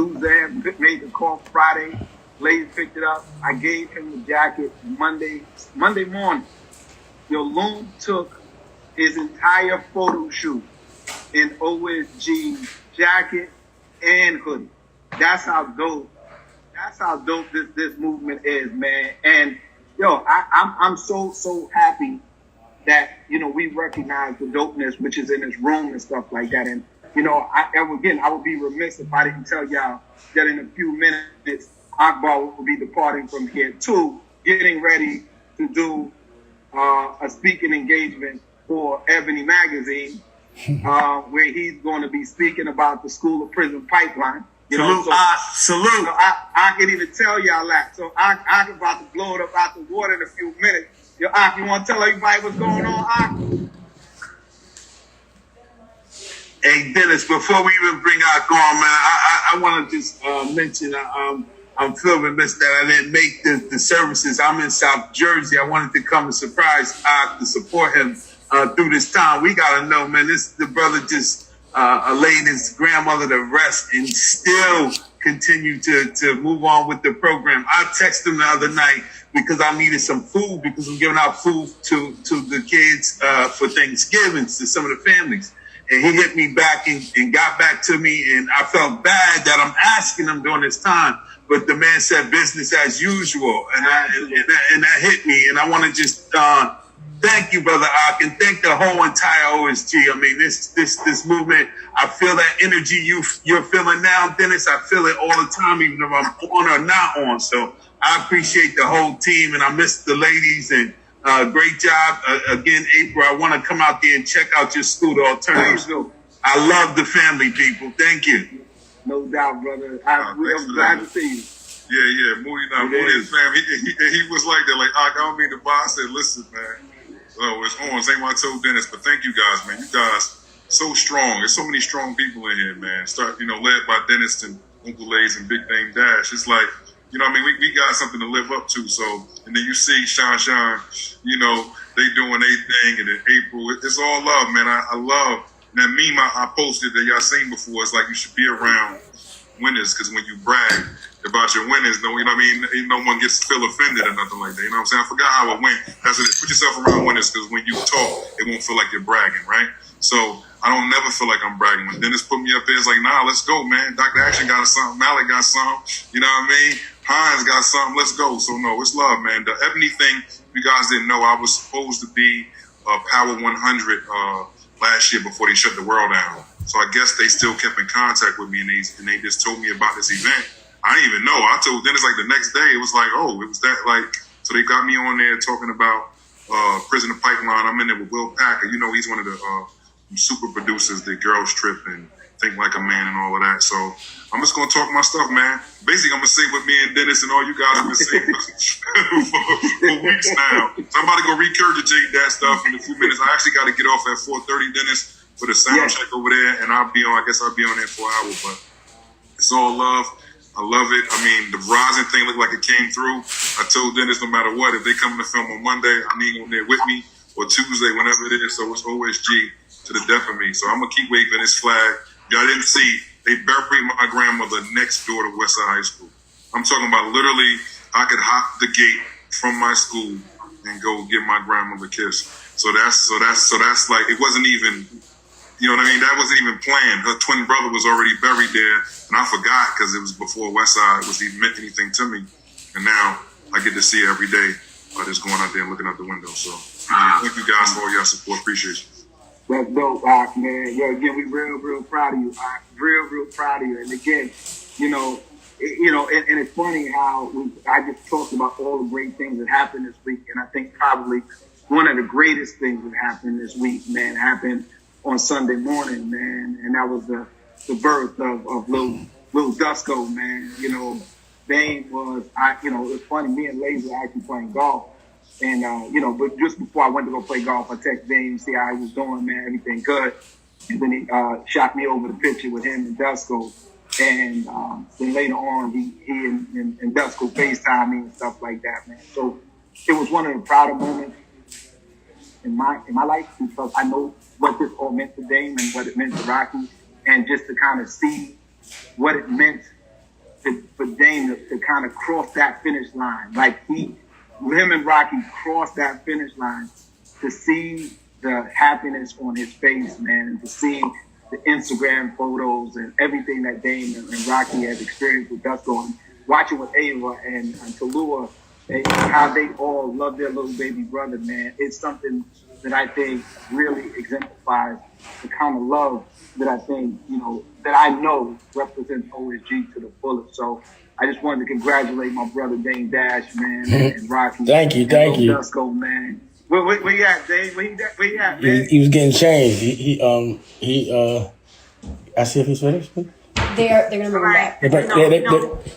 Luzanne made the call Friday. Blaze picked it up. I gave him the jacket Monday morning. Yo, Loon took his entire photo shoot in OSG jacket and hoodie. That's how dope this movement is, man. And yo, I'm so happy that, you know, we recognize the dopeness which is in this room and stuff like that. And, you know, I would be remiss if I didn't tell y'all that in a few minutes, Akbar will be departing from here too, getting ready to do a speaking engagement for Ebony magazine, where he's going to be speaking about the school of prison pipeline. You know, salute. So I can even tell y'all that. So I'm about to blow it up out the water in a few minutes. Yo, Ak, you want to tell everybody what's going on, Ak? Hey, Dennis, before we even bring Ak on, man, I want to just mention I'm feeling remiss that I didn't make the services. I'm in South Jersey. I wanted to come and surprise Ak to support him through this time. We got to know, man, the brother just laid his grandmother to rest and still continue to move on with the program. I texted him the other night because I needed some food because I'm giving out food to the kids for Thanksgiving to some of the families. And he hit me back and got back to me, and I felt bad that I'm asking him during this time. But the man said business as usual, and that hit me. And I want to just thank you, Brother Ak, and thank the whole entire OSG. I mean, this movement, I feel that energy you're feeling now, Dennis. I feel it all the time, even if I'm on or not on. So I appreciate the whole team, and I miss the ladies, and great job. Again, April, I want to come out there and check out your school, the alternatives. I love the family, people. Thank you. No doubt, brother. I'm glad to see you. Yeah. Moody his family. He was like that, like, I don't mean to buy. I said, listen, man. Oh, it's on. Same way I told Dennis, but thank you guys, man. You guys so strong. There's so many strong people in here, man. Led by Dennis and Uncle Lays and Big Dame Dash. It's like, you know what I mean? We got something to live up to. So, and then you see Shine, you know, they doing their thing, and then April. It's all love, man. I love that meme I posted that y'all seen before. It's like you should be around winners, because when you brag about your winners, you know what I mean? No one gets feel offended or nothing like that. You know what I'm saying? I forgot how it went. That's it. Put yourself around winners, because when you talk, it won't feel like you're bragging, right? So I don't never feel like I'm bragging. When Dennis put me up there, it's like, nah, let's go, man. Dr. Action got something. Malik got something. You know what I mean? Heinz got something. Let's go. So no, it's love, man. The Ebony thing, you guys didn't know, I was supposed to be Power 100 last year before they shut the world down. So I guess they still kept in contact with me, and they just told me about this event. I didn't even know. I told Dennis like the next day. It was like, oh, it was that, like, so they got me on there talking about Prison of Pipeline. I'm in there with Will Packer. You know, he's one of the super producers that Girls Trip and Think Like a Man and all of that. So I'm just going to talk my stuff, man. Basically, I'm going to say what me and Dennis and all you guys have been saying for weeks now. So I'm about to go recurgeate that stuff in a few minutes. I actually got to get off at 4:30, Dennis, for the sound check over there. And I guess I'll be on there for an hour. But it's all love. I love it. I mean, the Verizon thing looked like it came through. I told Dennis no matter what, if they come to film on Monday, I need them there with me, or Tuesday, whenever it is. So it's OSG to the death of me. So I'm going to keep waving this flag. Y'all didn't see, they buried my grandmother next door to Westside High School. I'm talking about literally, I could hop the gate from my school and go give my grandmother a kiss. So that's like, it wasn't even, you know what I mean? That wasn't even planned. Her twin brother was already buried there, and I forgot because it was before Westside was even meant anything to me. And now I get to see her every day by just going out there and looking out the window. So thank you guys for all your support. Appreciate you. That's dope, Ak, man. Yo, again, we real proud of you, Ak. Real proud of you. And again, and it's funny how I just talked about all the great things that happened this week, and I think probably one of the greatest things that happened this week, man, happened on Sunday morning, man, and that was the birth of Lil Dusko, man. You know, Dame was, it's funny, me and Lazy were actually playing golf. And, but just before I went to go play golf, I texted Dame, see how he was doing, man, everything good. And then he shot me over the picture with him and Dusko. And then later on, he and Dusko FaceTime me and stuff like that, man. So it was one of the prouder moments in my life, because I know what this all meant to Dame and what it meant to Rocky, and just to kind of see what it meant for Dame to kind of cross that finish line. Like him and Rocky crossed that finish line, to see the happiness on his face, man, and to see the Instagram photos and everything that Dame and Rocky has experienced with Dusko, and watching with Ava and Tallulah, and how they all love their little baby brother, man. It's something that I think really exemplifies the kind of love that I think, that I know represents OSG to the fullest. So I just wanted to congratulate my brother Dame Dash, man, and Rocky. Thank you. Dusko, man. Where you at, Dame? Where you at, man? He was getting changed. I see if he's finished. They're gonna bring him back.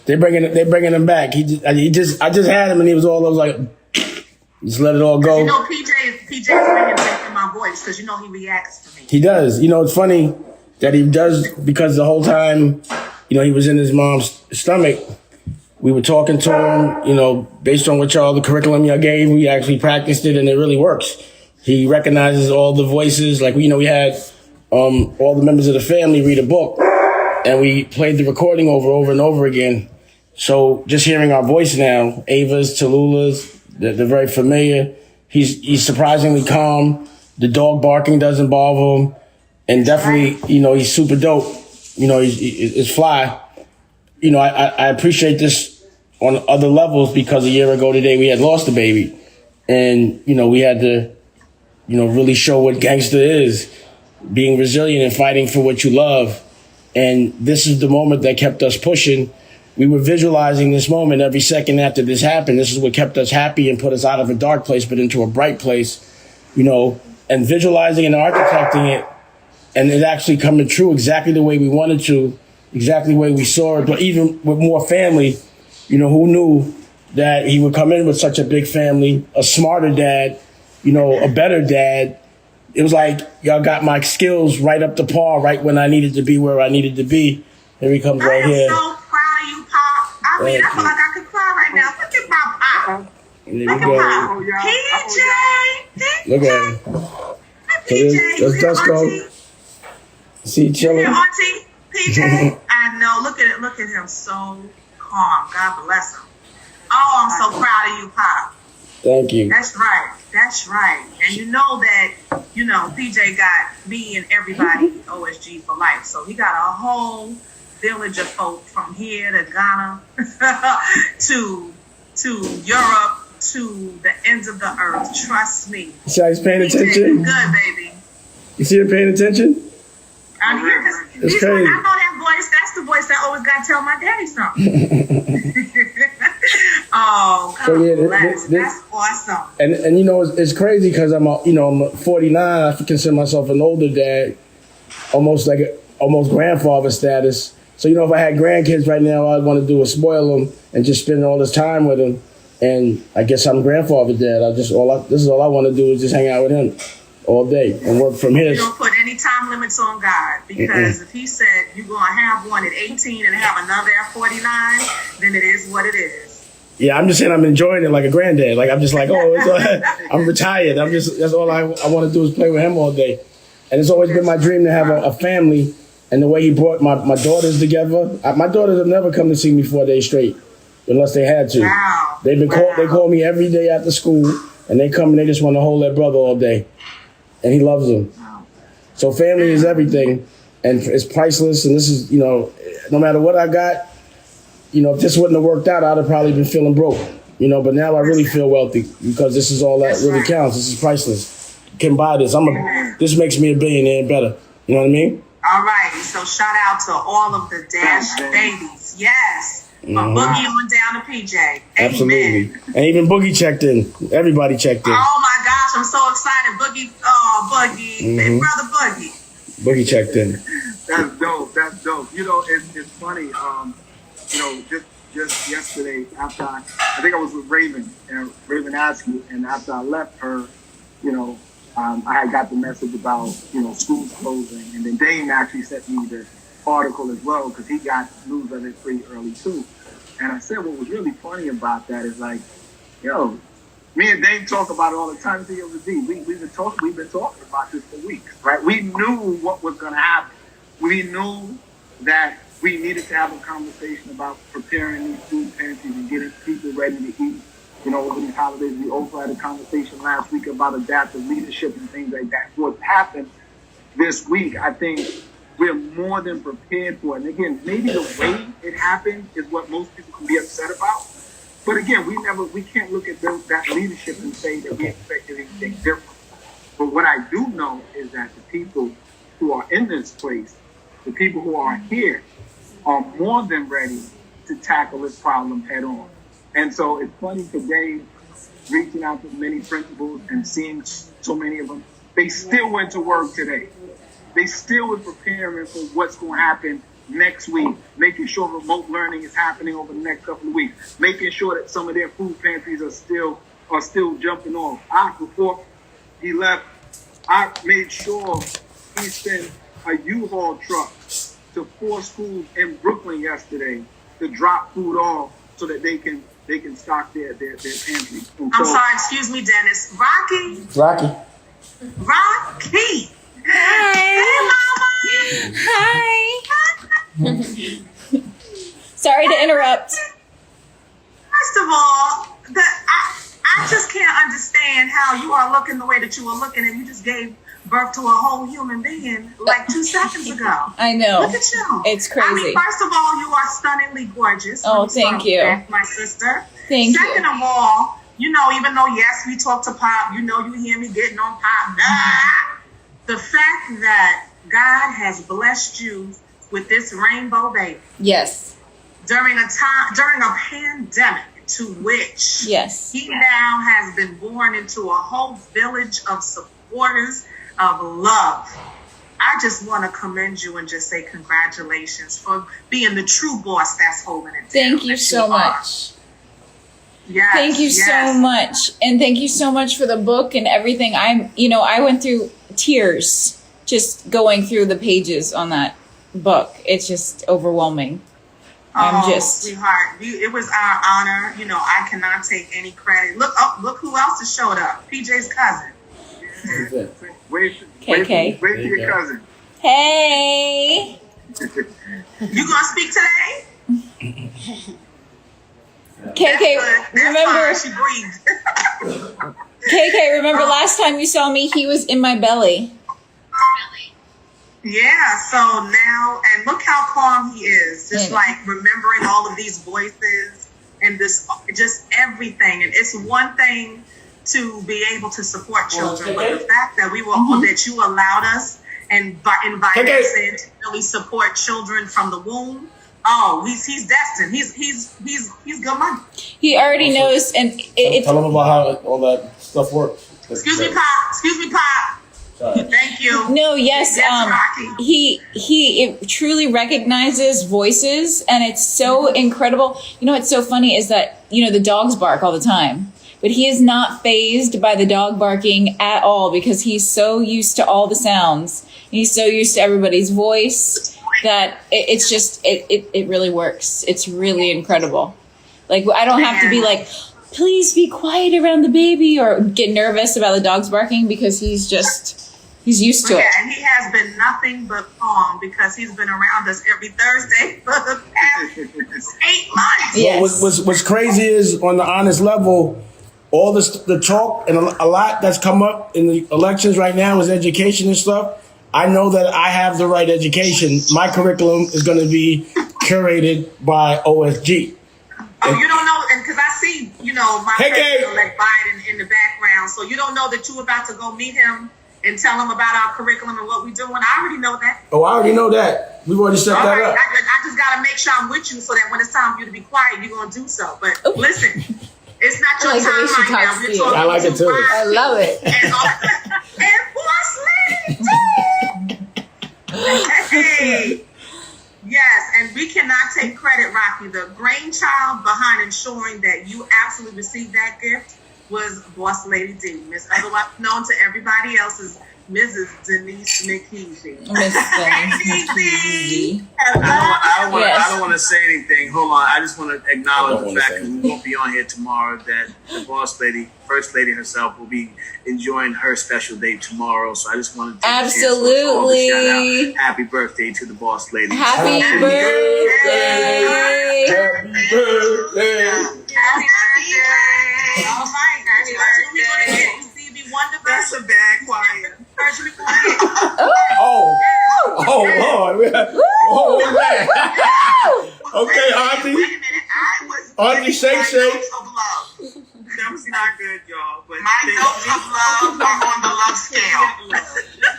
They're bringing him back. I just had him and he was all those like, just let it all go. PJ's bringing back in my voice because he reacts to me. He does. It's funny that he does, because the whole time, he was in his mom's stomach. We were talking to him, based on what the curriculum y'all gave, we actually practiced it and it really works. He recognizes all the voices. Like, we had all the members of the family read a book and we played the recording over and over again. So just hearing our voice now, Ava's, Tallulah's, they're very familiar. He's surprisingly calm. The dog barking doesn't bother him. And definitely, he's super dope. He's fly. I appreciate this on other levels because a year ago today we had lost a baby. And, we had to, really show what gangster is, being resilient and fighting for what you love. And this is the moment that kept us pushing. We were visualizing this moment every second after this happened. This is what kept us happy and put us out of a dark place, but into a bright place, and visualizing and architecting it. And it actually coming true exactly the way we wanted to, exactly the way we saw it, but even with more family, who knew that he would come in with such a big family, a smarter dad, a better dad. It was like, y'all got my skills right up to par, right when I needed to be where I needed to be. Here he comes right here. I am so proud of you, Pop. I mean, I feel like I could cry right now. Look at my Pop. Look at Pop. PJ. Look at him. So there's Dusko. See, chilling. Auntie, PJ. I know. Look at him, so calm. God bless him. Oh, I'm so proud of you, Pop. Thank you. That's right. And that, PJ got me and everybody OSG for life. So he got a whole village of folk from here to Ghana to Europe to the ends of the earth. Trust me. See how he's paying attention? PJ, good, baby. You see him paying attention? I'm here because crazy. I know that voice. That's the voice that always got to tell my daddy something. Oh, that's awesome. And it's crazy because I'm 49. I consider myself an older dad, almost grandfather status. So if I had grandkids right now, all I'd want to do is spoil them and just spend all this time with them. And I guess I'm grandfather dad. This is all I want to do is just hang out with him all day and work from his. You don't put any time limits on God, because if he said you're going to have one at 18 and have another at 49, then it is what it is. Yeah, I'm just saying I'm enjoying it like a granddad. Like, I'm just like, I'm retired. That's all I want to do is play with him all day. And it's always been my dream to have a family. And the way he brought my daughters together, my daughters have never come to see me 4 days straight, unless they had to. Wow. They call me every day after school, and they come and they just want to hold their brother all day. And he loves them. So family is everything, and it's priceless. And this is, no matter what I got, if this wouldn't have worked out, I'd have probably been feeling broke. But now I really feel wealthy because this is all that really counts. This is priceless. You can buy this. This makes me a billionaire and better. You know what I mean? All right. So shout out to all of the Dash babies. Yes. From Boogie on down to PJ. Amen. Absolutely. And even Boogie checked in. Everybody checked in. Oh my gosh, I'm so excited. Boogie. Big brother Boogie. Boogie checked in. That's dope. It's funny. Just yesterday, after I think I was with Raven, and Raven asked me, and after I left her, I had got the message about, schools closing, and then Dame actually sent me the article as well, because he got news of it pretty early too. And I said what was really funny about that is like, me and Dame talk about it all the time. We've been talking about this for weeks, right? We knew what was going to happen. We knew that we needed to have a conversation about preparing these food pantries and getting people ready to eat, you know, over these holidays. We also had a conversation last week about adaptive leadership and things like that. What's happened this week, I think we're more than prepared for it. And again, maybe the way it happened is what most people can be upset about. But again, we can't look at that leadership and say that we expected anything different. But what I do know is that the people who are in this place, the people who are here, are more than ready to tackle this problem head on. And so it's funny today, reaching out to many principals and seeing so many of them, they still went to work today. They still were preparing for what's going to happen next week, making sure remote learning is happening over the next couple of weeks, making sure that some of their food pantries are still jumping off. Before he left, I made sure he sent a U-Haul truck to 4 schools in Brooklyn yesterday to drop food off so that they can stock their pantry. I'm sorry, excuse me, Dennis. Rocky. Hi. Hey, Mama. Hi. Sorry to interrupt. First of all, I just can't understand how you are looking the way that you are looking, and you just gave birth to a whole human being like 2 seconds ago. I know. Look at you. It's crazy. I mean, first of all, you are stunningly gorgeous. Oh, thank you. My sister. Thank you. Second of all, you know, even though, yes, we talk to Pop, you know, you hear me getting on Pop. The fact that God has blessed you with this rainbow baby. Yes. During a pandemic to which Yes. he now has been born into a whole village of supporters of love. I just want to commend you and just say congratulations for being the true boss that's holding it down. Thank you so much. Yes, Thank you so much. And thank you so much for the book and everything. I went through tears just going through the pages on that book. It's just overwhelming. Sweetheart, it was our honor. You know, I cannot take any credit. Look who else has showed up. PJ's cousin. KK. Wait for your cousin. Hey. You gonna speak today? KK, remember? She breathed. KK, remember last time you saw me? He was in my belly. Yeah, so now, and look how calm he is, just like remembering all of these voices and this, just everything. And it's one thing to be able to support children, but the fact that that you allowed us and invited us in to really support children from the womb. Oh, he's destined. He's good money. He already knows, and tell him about how all that stuff works. Excuse me, Pop. Sorry. Thank you. No, yes, he truly recognizes voices, and it's so incredible. You know what's so funny is that, you know, the dogs bark all the time, but he is not fazed by the dog barking at all because he's so used to all the sounds. He's so used to everybody's voice that it's just, it really works. It's really incredible. Like, I don't have to be like, please be quiet around the baby or get nervous about the dogs barking because he's used to it. Yeah, and he has been nothing but calm because he's been around us every Thursday for the past 8 months. Yes. What's crazy is, on the honest level, all the talk and a lot that's come up in the elections right now is education and stuff. I know that I have the right education. My curriculum is going to be curated by OSG. Oh, you don't know, and because I see, you know, my president-elect Biden in the background, so you don't know that you're about to go meet him and tell him about our curriculum and what we're doing. I already know that. Oh, I already know that. We've already set that up. I just got to make sure I'm with you so that when it's time for you to be quiet, you're going to do so. But listen, it's not your time right now. We're talking I like it too. I love it. And Boss Lady Hey. Yes, and we cannot take credit, Rocky. The brainchild behind ensuring that you absolutely received that gift was Boss Lady D, Miss otherwise known to everybody else as Mrs. Denise McKeesey. Miss Denise. I don't want to say anything. Hold on. I just want to acknowledge the fact that we won't be on here tomorrow, that the boss lady, first lady herself, will be enjoying her special day tomorrow. So I just wanted to Absolutely. shout out. Happy birthday to the boss lady. Happy birthday. Happy birthday. Happy birthday. All right. Happy birthday. Stevie Wonder. That's a bad choir. Oh, Lord. Oh, man. Okay, Auntie. Wait a minute. Auntie, shake. That was not good, y'all. But my notes of love are on the love scale.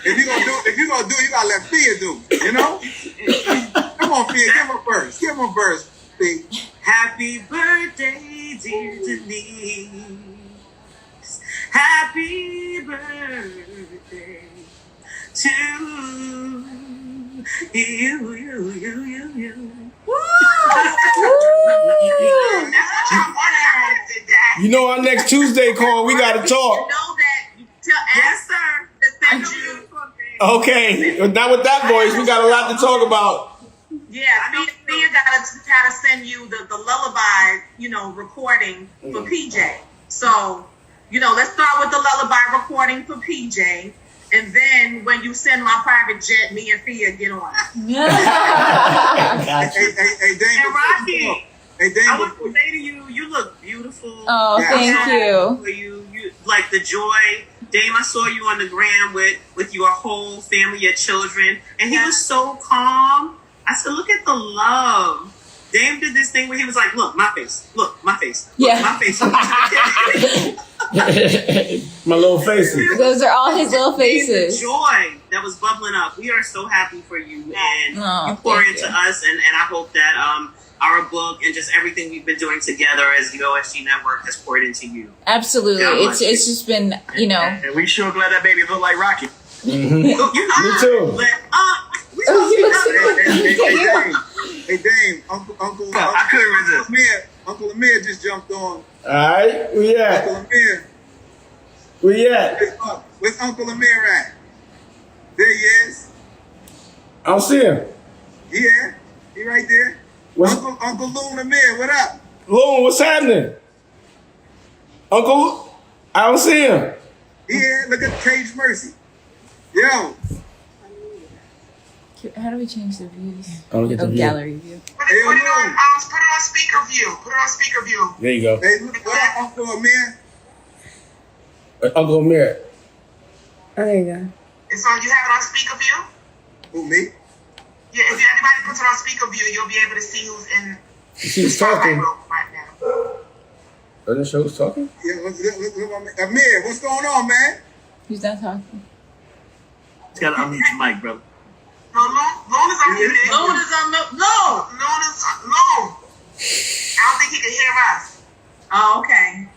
If you're gonna do, you gotta let Fia do. You know? Come on, Fia, give him a verse. Give him a verse, Fia. happy birthday, dear Denise. Happy birthday to you. You know our next Tuesday call, we got to talk. You know that. Yes, sir. Send you. Okay, not with that voice. We got a lot to talk about. Yeah, Thea gotta send you the lullaby, recording for PJ. So, let's start with the lullaby recording for PJ. And then when you send my private jet, me and Thea get on. Hey, Dame. And Rocky. Hey, Dame. I want to say to you, you look beautiful. Oh, thank you. You like the joy. Dame, I saw you on the gram with your whole family, your children, and he was so calm. I said, look at the love. Dame did this thing where he was like, look, my face. Look, my face. Look, Yeah. my face. My little faces. Those are all his little The faces. joy that was bubbling up. We are so happy for you, and Oh, you pour thank into you. us, and I hope that our book and just everything we've been doing together as the OSG network has poured into you. Absolutely. Yeah, It's just been, And we sure glad that baby look like Rocky. Me too. Hey, Dame. Uncle I couldn't resist. Uncle Amir just jumped on. All right, we Uncle at? Amir. Where's Uncle Amir at? There he is. I don't see him. Yeah, he right there. What's- Uncle Loon Amir, what up? Loon, what's happening? Uncle, I don't see him. Yeah, look at Cage Mercy. Yo, How do we change the views? Oh, get the view. Gallery view. Put it on speaker view. Put it on speaker view. There you go. hey, look, what up, Uncle Amir? Uncle Amir. Oh, there you go. It's on. You have it on speaker view. Who, me? Yeah. If everybody puts it on speaker view, you'll be able to see who's in She's the talking. room right now. Doesn't show who's talking? Yeah, look, Amir, what's going on, man? Who's not talking? You gotta unmute your mic, brother. No, Loon is unmuted. Loon is on no. Loon is Loon. I don't think he can hear us. Oh, okay.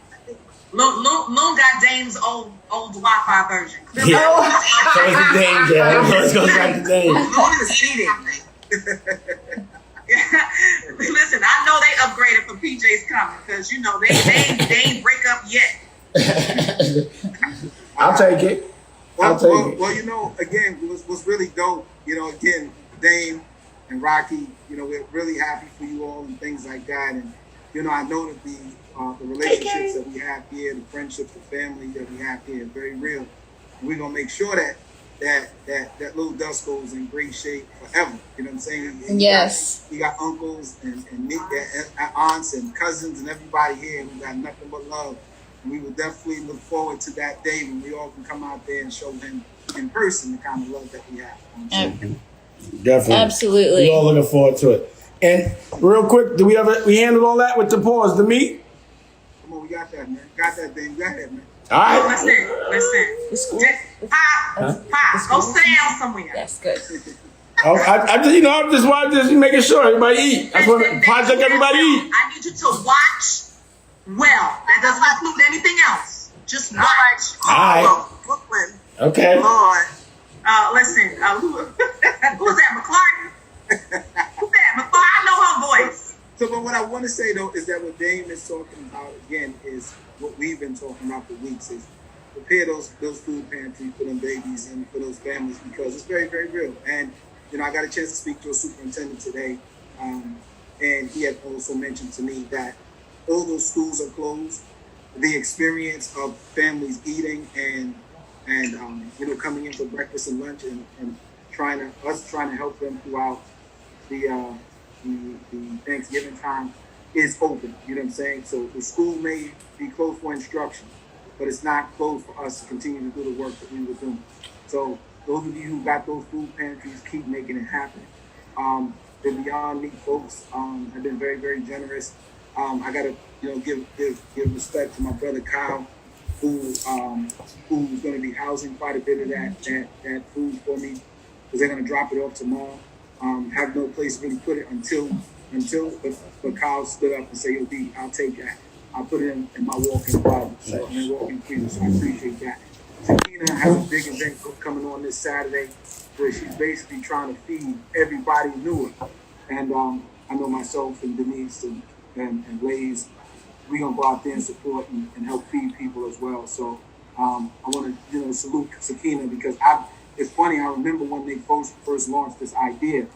Loon got Dame's old Wi-Fi version. Yeah. So it's the Dame, yeah. Let's go back to Dame. Loon is eating. Listen, I know they upgraded for PJ's coming because they ain't break up yet. I'll take it. I'll take it. Well, again, what's really dope, again, Dame and Rocky, we're really happy for you all and things like that. And, I know that the relationships that we have here, the friendships, the family that we have here is very real. And we're going to make sure that little Dusko is in great shape forever. You know what I'm saying? Yes. He got uncles and aunts and cousins and everybody here who got nothing but love. And we will definitely look forward to that day when we all can come out there and show him in person the kind of love that we have. Definitely. Absolutely. We're all looking forward to it. And real quick, we handled all that with the pause, the meat? Come on, we got that, man. Got that thing. Go ahead, man. All right. Listen. Pop, go sit down somewhere. Yes, good. I just wanted to making sure everybody eat. I just want to project everybody eat. I need you to watch well. That doesn't include anything else. Just watch. All right. Brooklyn. Okay. Lord. Listen. Who was that? McClarty? Who's that? McClarty? I know her voice. So, but what I want to say, though, is that what Dame is talking about, again, is what we've been talking about for weeks, is prepare those food pantries for them babies and for those families, because it's very, very real. And, you know, I got a chance to speak to a superintendent today, and he had also mentioned to me that all those schools are closed. The experience of families eating and you know, coming in for breakfast and lunch and trying to help them throughout the Thanksgiving time is open. You know what I'm saying? So the school may be closed for instruction, but it's not closed for us to continue to do the work that we were doing. So those of you who got those food pantries, keep making it happen. The Beyond Meat folks have been very, very generous. I gotta, you know, give respect to my brother Kyle, who's going to be housing quite a bit of that food for me, because they're going to drop it off tomorrow. Have no place to really put it until Kyle stood up and said, "Yo, D, I'll take that. I'll put it in my walk-in closet, so I'm walk-in freezer." So I appreciate that. Sakina has a big event coming on this Saturday, where she's basically trying to feed everybody new her. And I know myself and Denise and Blaze, we're gonna go out there and support and help feed people as well. So I want to, you know, salute Sakina, because it's funny, I remember when they first launched this idea,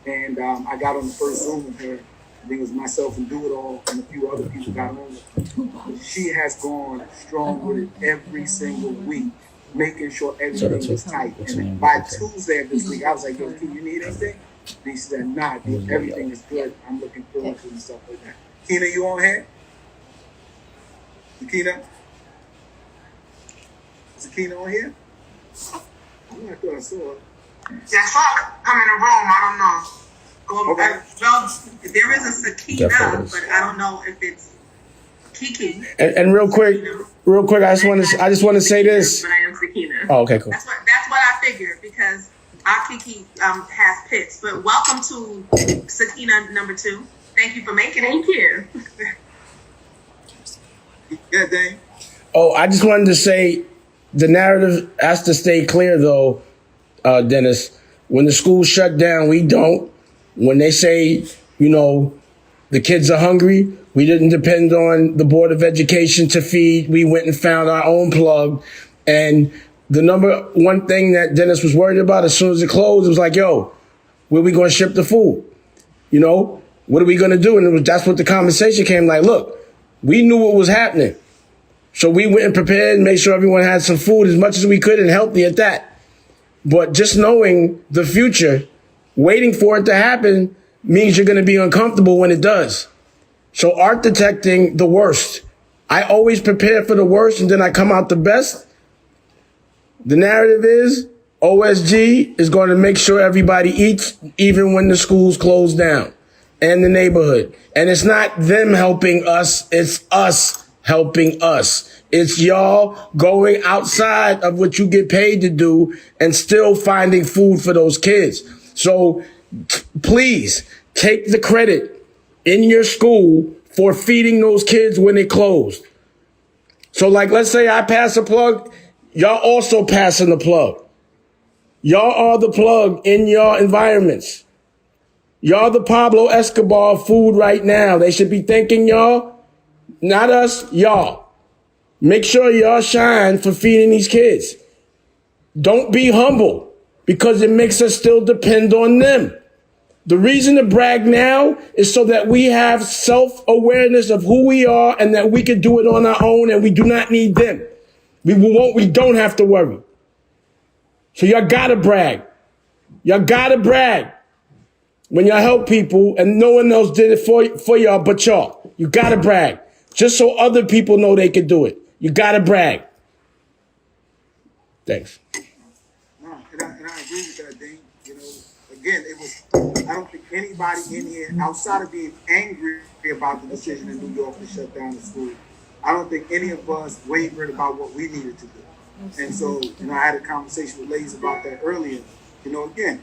and I got on the first Zoom with her. I think it was myself and Do It All and a few other people got on with her. But she has gone strong with it every single week, making sure everything is tight. And by Tuesday of this week, I was like, "Yo, can you need anything?" And he said, "Nah, dude, everything is good. I'm looking forward to it," and stuff like that. Tina, you on here? Sakina? Is Sakina on here? I thought I saw her. Yeah, I saw her come in the room. I don't know. Well, Okay. there is a Sakina, but I don't know if it's Kiki. And real quick, I just want to say this. But I am Sakina. Oh, okay, cool. That's what I figured, because our Kiki has pits. But welcome to Sakina number 2. Thank you for making it. Thank you. Yeah, Dane. Oh, I just wanted to say the narrative has to stay clear, though, Dennis. When the school shut down, we don't. When they say, you know, the kids are hungry, we didn't depend on the Board of Education to feed. We went and found our own plug. And the number one thing that Dennis was worried about as soon as it closed, it was like, yo, where we going to ship the food? You know, what are we going to do? And that's what the conversation came like, look, we knew what was happening. So we went and prepared and made sure everyone had some food as much as we could and healthy at that. But just knowing the future, waiting for it to happen means you're going to be uncomfortable when it does. So architecting the worst. I always prepare for the worst and then I come out the best. The narrative is OSG is going to make sure everybody eats even when the schools close down, and the neighborhood. And it's not them helping us, it's us helping us. It's y'all going outside of what you get paid to do and still finding food for those kids. So please take the credit in your school for feeding those kids when it closed. So like, let's say I pass a plug, y'all also passing the plug. Y'all are the plug in your environments. Y'all the Pablo Escobar of food right now. They should be thanking y'all, not us, y'all. Make sure y'all shine for feeding these kids. Don't be humble, because it makes us still depend on them. The reason to brag now is so that we have self-awareness of who we are and that we can do it on our own and we do not need them. We don't have to worry. So y'all gotta brag. Y'all gotta brag when y'all help people and no one else did it for y'all but y'all. You gotta brag. Just so other people know they can do it. You gotta brag. Thanks. No, and I agree with that, Dane. You know, again, I don't think anybody in here, outside of being angry about the decision in New York to shut down the school, I don't think any of us wavered about what we needed to do. And so, you know, I had a conversation with Lays about that earlier. You know, again,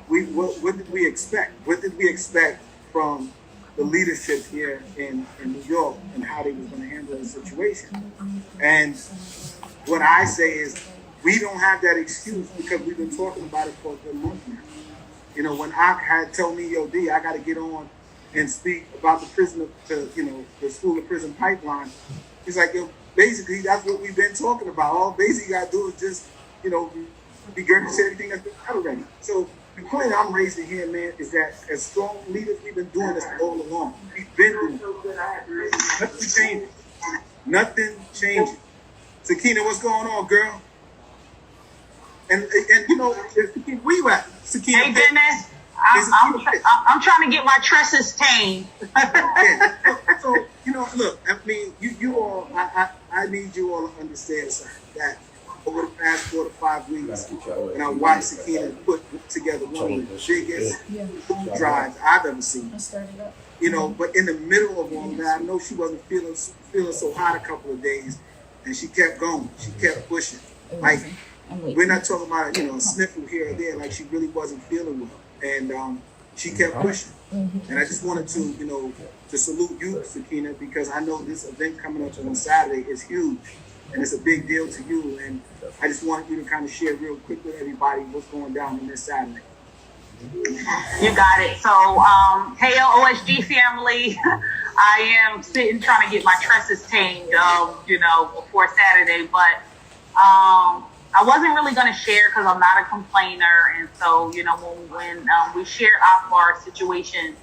what did we expect? What did we expect from the leadership here in New York and how they was going to handle the situation? And what I say is, we don't have that excuse because we've been talking about it for a good month now. You know, when I had told me, yo, D, I got to get on and speak about the the school to prison pipeline. He's like, yo, basically that's what we've been talking about. All basically you gotta do is just, regurgitate everything that's been out already. So the point I'm raising here, man, is that as strong leaders, we've been doing this all along. We've been doing it. Nothing changes. Nothing changes. Sakina, what's going on, girl? And Sakina, where you at? Sakina, hey, Dennis. I'm trying to get my tresses tamed. Yeah. So, look, I mean, you all, I need you all to understand something, that over the past 4 to 5 weeks, and I watched Sakina put together one of the biggest food drives I've ever seen. But in the middle of all that, I know she wasn't feeling so hot a couple of days, and she kept going. She kept pushing. Like, we're not talking about, a sniffle here or there, like she really wasn't feeling well. And she kept pushing. And I just wanted to, to salute you, Sakina, because I know this event coming up on Saturday is huge. And it's a big deal to you. And I just wanted you to kind of share real quick with everybody what's going down on this Saturday. You got it. So, hey, OSG family. I am sitting trying to get my tresses tamed, before Saturday. But I wasn't really going to share because I'm not a complainer. And so, when we shared our situation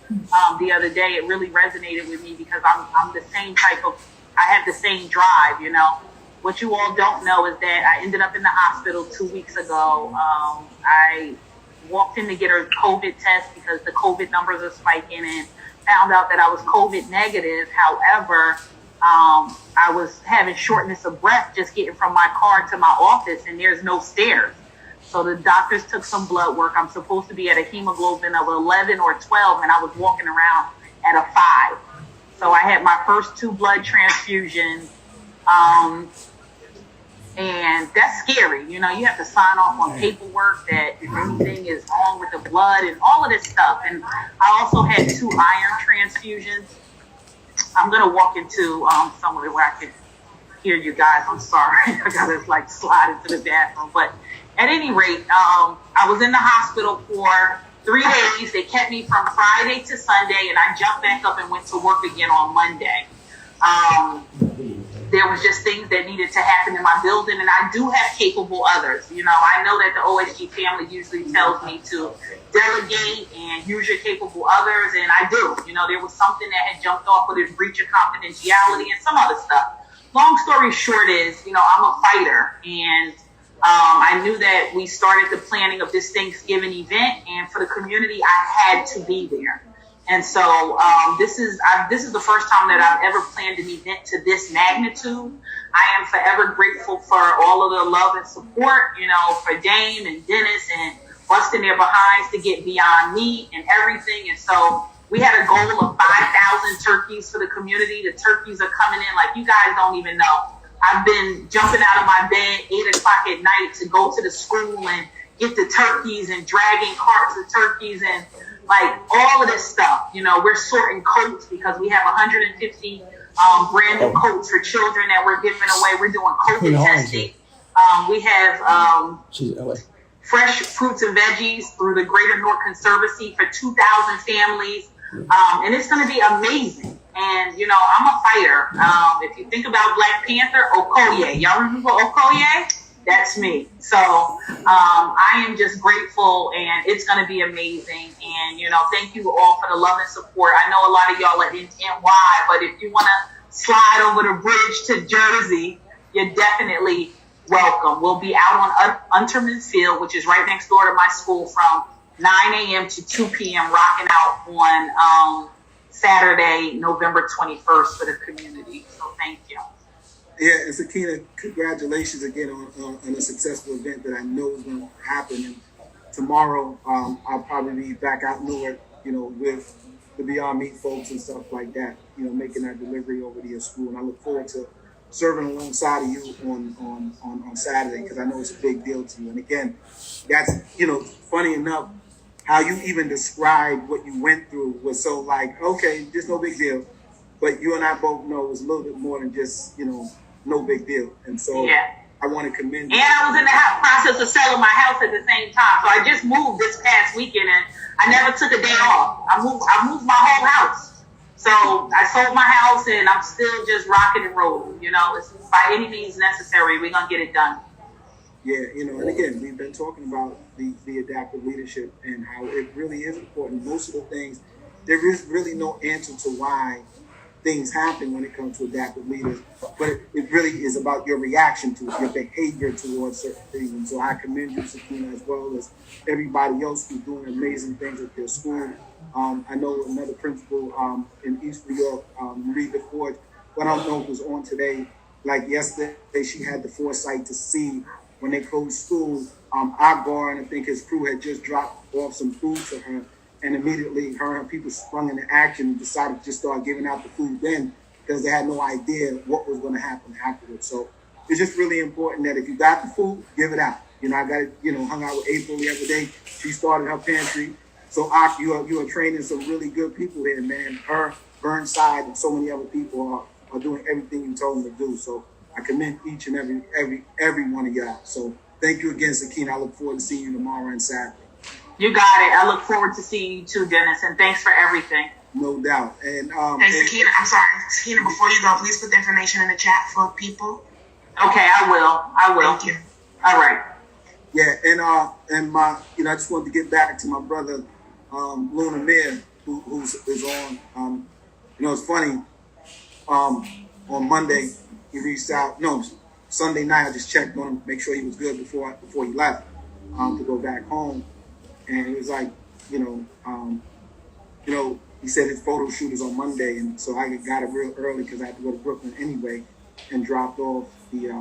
the other day, it really resonated with me because I'm the same type of, I have the same drive, What you all don't know is that I ended up in the hospital 2 weeks ago. I walked in to get a COVID test because the COVID numbers are spiking and found out that I was COVID negative. However, I was having shortness of breath just getting from my car to my office, and there's no stairs. So the doctors took some blood work. I'm supposed to be at a hemoglobin of 11 or 12, and I was walking around at a 5. So I had my first 2 blood transfusions. And that's scary. You have to sign off on paperwork that if anything is wrong with the blood and all of this stuff. And I also had 2 iron transfusions. I'm going to walk into somewhere where I can hear you guys. I'm sorry. I got to slide into the bathroom. But at any rate, I was in the hospital for 3 days. They kept me from Friday to Sunday, and I jumped back up and went to work again on Monday. There was just things that needed to happen in my building, and I do have capable others. I know that the OSG family usually tells me to delegate and use your capable others, and I do. There was something that had jumped off with a breach of confidentiality and some other stuff. Long story short is, I'm a fighter, and I knew that we started the planning of this Thanksgiving event, and for the community, I had to be there. And so this is the first time that I've ever planned an event to this magnitude. I am forever grateful for all of the love and support, for Dame and Dennis and busting their behinds to get Beyond Meat and everything. And so we had a goal of 5,000 turkeys for the community. The turkeys are coming in like you guys don't even know. I've been jumping out of my bed 8 o'clock at night to go to the school and get the turkeys and dragging carts of turkeys and all of this stuff. We're sorting coats because we have 150 brand new coats for children that we're giving away. We're doing COVID testing. We have fresh fruits and veggies through the Greater North Conservancy for 2,000 families. And it's going to be amazing. And, I'm a fighter. If you think about Black Panther, Okoye. Y'all remember Okoye? That's me. So I am just grateful, and it's going to be amazing. And, thank you all for the love and support. I know a lot of y'all are in NY, but if you want to slide over the bridge to Jersey, you're definitely welcome. We'll be out on Unterman's Field, which is right next door to my school, from 9 a.m. to 2 p.m., rocking out on Saturday, November 21st for the community. So thank you. Yeah, and Sakina, congratulations again on a successful event that I know is going to happen. And tomorrow, I'll probably be back out Newark, with the Beyond Meat folks and stuff like that, making that delivery over to your school. And I look forward to serving alongside of you on Saturday, because I know it's a big deal to you. And again, that's, funny enough, how you even described what you went through was so okay, just no big deal. But you and I both know it was a little bit more than just, no big deal. And so I want to commend you. And I was in the process of selling my house at the same time. So I just moved this past weekend, and I never took a day off. I moved my whole house. So I sold my house and I'm still just rocking and rolling. You know, it's by any means necessary. We're going to get it done. Yeah, and again, we've been talking about the adaptive leadership and how it really is important. Most of the things, there is really no answer to why things happen when it comes to adaptive leaders, but it really is about your reaction to it, your behavior towards certain things. And so I commend you, Sakina, as well as everybody else who's doing amazing things at their school. I know another principal in East New York, Marie DeForge, but I don't know if it was on today. Like yesterday, she had the foresight to see when they closed school, Agar and I think his crew had just dropped off some food to her, and immediately her and people sprung into action and decided to just start giving out the food then because they had no idea what was going to happen afterwards. So it's just really important that if you got the food, give it out. I got it, hung out with April the other day. She started her pantry. So you are training some really good people there, man. Her, Burnside, and so many other people are doing everything you told them to do. So I commend each and every one of y'all. So thank you again, Sakina. I look forward to seeing you tomorrow and Saturday. You got it. I look forward to seeing you too, Dennis, and thanks for everything. No doubt. And Sakina, I'm sorry. Sakina, before you go, please put the information in the chat for people. Okay, I will. Thank you. All right. Yeah, and my, I just wanted to get back to my brother, Luna Mir, who's on. It's funny. On Monday, he reached out. No, Sunday night, I just checked on him, make sure he was good before he left to go back home. And it was like, he said his photo shoot is on Monday, and so I got it real early because I had to go to Brooklyn anyway, and dropped off the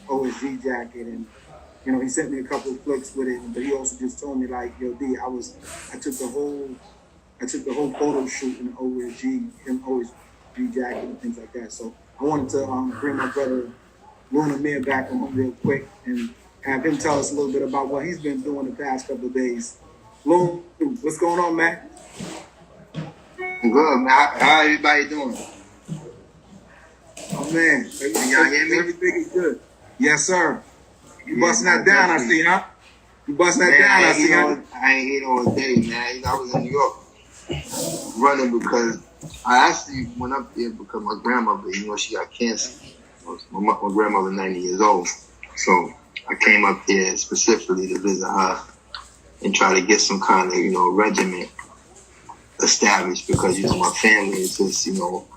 OSG jacket. And he sent me a couple of flicks with it, but he also just told me like, yo, D, I took the whole photo shoot in the OSG jacket and things like that. So I wanted to bring my brother Luna Mir back on real quick and have him tell us a little bit about what he's been doing the past couple of days. Luna, what's going on, man? Good, man. How everybody doing? Oh, man. Y'all hear me? Everything is good. Yes, sir. You busting that down, I see, huh? You busting that down, I see, huh? I ain't eating all day, man. I was in New York running because I actually went up there because my grandmother, she got cancer. My grandmother, 90 years old. So I came up there specifically to visit her and try to get some kind of, regimen established because, my family is just, all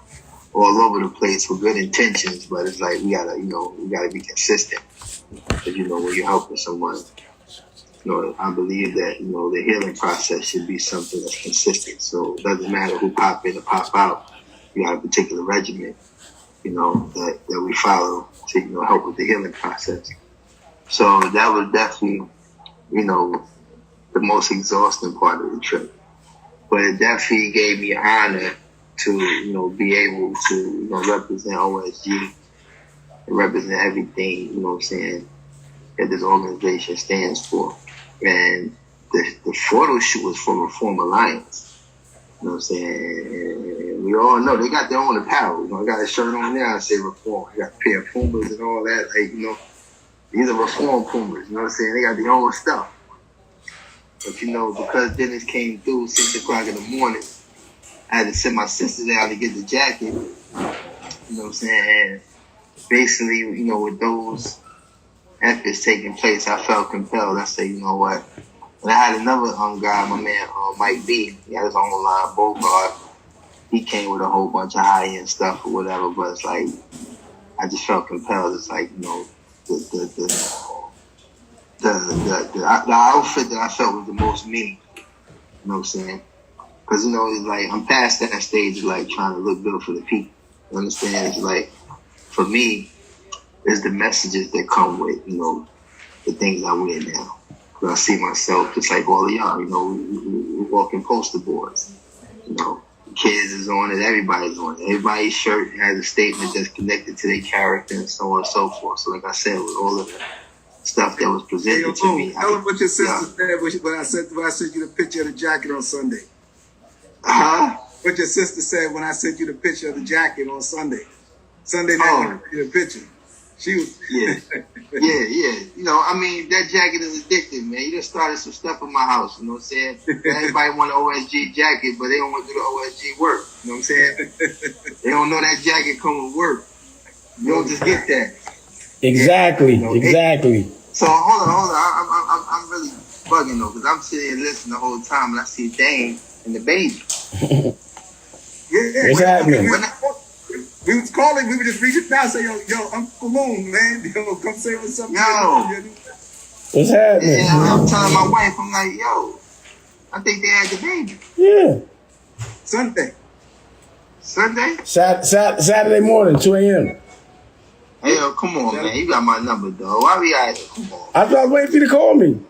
over the place for good intentions, but it's like we gotta be consistent. Because, when you're helping someone, I believe that, the healing process should be something that's consistent. So it doesn't matter who pop in or pop out. You got a particular regimen, that we follow to, help with the healing process. So that was definitely, the most exhausting part of the trip. But it definitely gave me honor to, be able to, represent OSG and represent everything, that this organization stands for. And the photo shoot was for Reform Alliance. And we all know they got their own apparel. I got a shirt on there, I say Reform. I got a pair of Pumas and all that. These are Reform Pumas, They got their own stuff. But, because Dennis came through 6 o'clock in the morning, I had to send my sister down to get the jacket. And basically, with those efforts taking place, I felt compelled. I said, you know what? And I had another guy, my man, Mike B. He had his own line, Bogart. He came with a whole bunch of high-end stuff or whatever, but it's like, I just felt compelled. It's like, the outfit that I felt was the most me. Because, it's like, I'm past that stage of like trying to look good for the people. You understand? It's like, for me, it's the messages that come with, the things I wear now. Because I see myself just like all of y'all, we walking poster boards. Kids is on it, everybody's on it. Everybody's shirt has a statement that's connected to their character and so on and so forth. So like I said, with all of the stuff that was presented to me. Tell them what your sister said when I sent you the picture of the jacket on Sunday. Huh? What your sister said when I sent you the picture of the jacket on Sunday. Sunday night, when I sent you the picture. She was. Yeah. You know, I mean, that jacket is addictive, man. You just started some stuff in my house, you know what I'm saying? Everybody want an OSG jacket, but they don't want to do the OSG work, you know what I'm saying? They don't know that jacket come with work. You don't just get that. Exactly, you know, exactly. So hold on. I'm really bugging though, because I'm sitting here listening the whole time, and I see Dane and the baby. Yeah. What's happening? We was calling, we were just reaching out, say, yo, Uncle Moon, man, yo, come say what's up. Yo. What's happening? Yeah, I'm telling my wife, I'm like, yo, I think they had the baby. Yeah. Sunday. Saturday morning, 2 a.m. Hey, yo, come on, man. You got my number, though. Why we out here? Come on. I thought I was waiting for you to call me.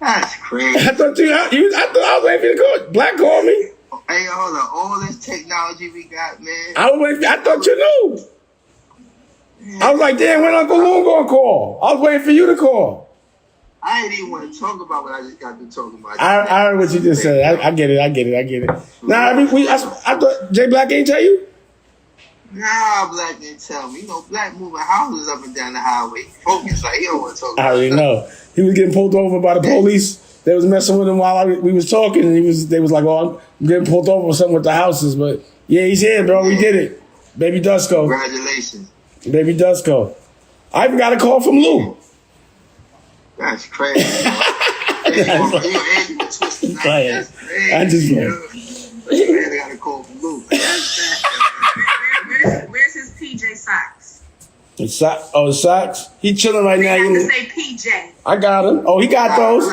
That's crazy. I thought I was waiting for you to call. Black called me. Hey, hold on. All this technology we got, man. I thought you knew. I was like, damn, when Uncle Moon gonna call? I was waiting for you to call. I didn't even want to talk about what I just got to talking about. I heard what you just said. I get it. Nah, I mean, I thought Jay Black ain't tell you? Nah, Black didn't tell me. You know, Black moving houses up and down the highway. Focus, like, he don't want to talk about I already know. He was getting pulled over by the police. They was messing with him while we was talking, and they was like, "Oh, I'm getting pulled over or something with the houses." But yeah, he's here, bro. We did it, baby Dusko. Congratulations, baby Dusko. I even got a call from Lou. That's crazy. That's crazy. I just I got a call from Lou. Where's his PJ socks? His socks. He chilling right now. You have to say PJ. I got him. Oh, he got those.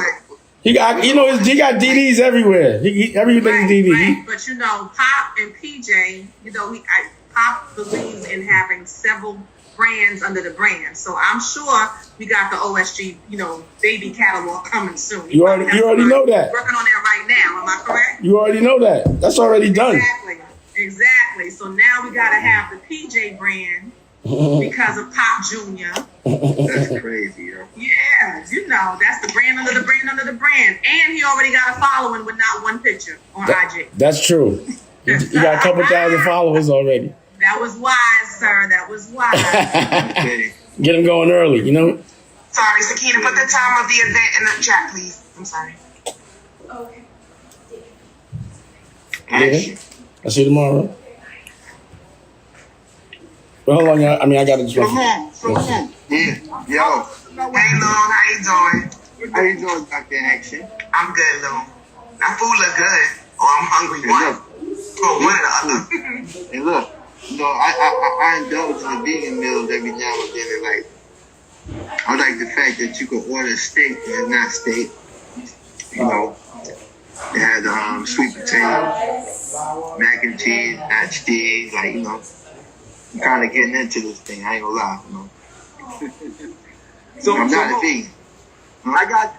He got, he got DDs everywhere. Everything DD. Right. But you know, Pop and PJ, you know, Pop believes in having several brands under the brand. So I'm sure we got the OSG, you know, baby catalog coming soon. You already know that. Working on that right now. Am I correct? You already know that. That's already done. Exactly. So now we got to have the PJ brand because of Pop Jr. That's crazy, yo. Yeah, you know, that's the brand under the brand under the brand. And he already got a following with not one picture on IG. That's true. He got a couple thousand followers already. That was wise, sir. That was wise. Get him going early, you know? Sorry, Sakina, put the time of the event in the chat, please. I'm sorry. Okay. Yeah. I'll see you tomorrow. Well, hold on, y'all. I mean, I got to just... Come on. Yeah. Yo. Hey, Lou. How you doing? How you doing, Dr. Action? I'm good, Lou. That food look good. Oh, I'm hungry. One. Oh, one or the other. And look, you know, I indulge in the vegan meals every now and then, and like, I like the fact that you can order steak and it's not steak. You know, it has sweet potato, mac and cheese, mashed cheese, like, you know, I'm kind of getting into this thing. I ain't gonna lie, you know. I'm not a vegan.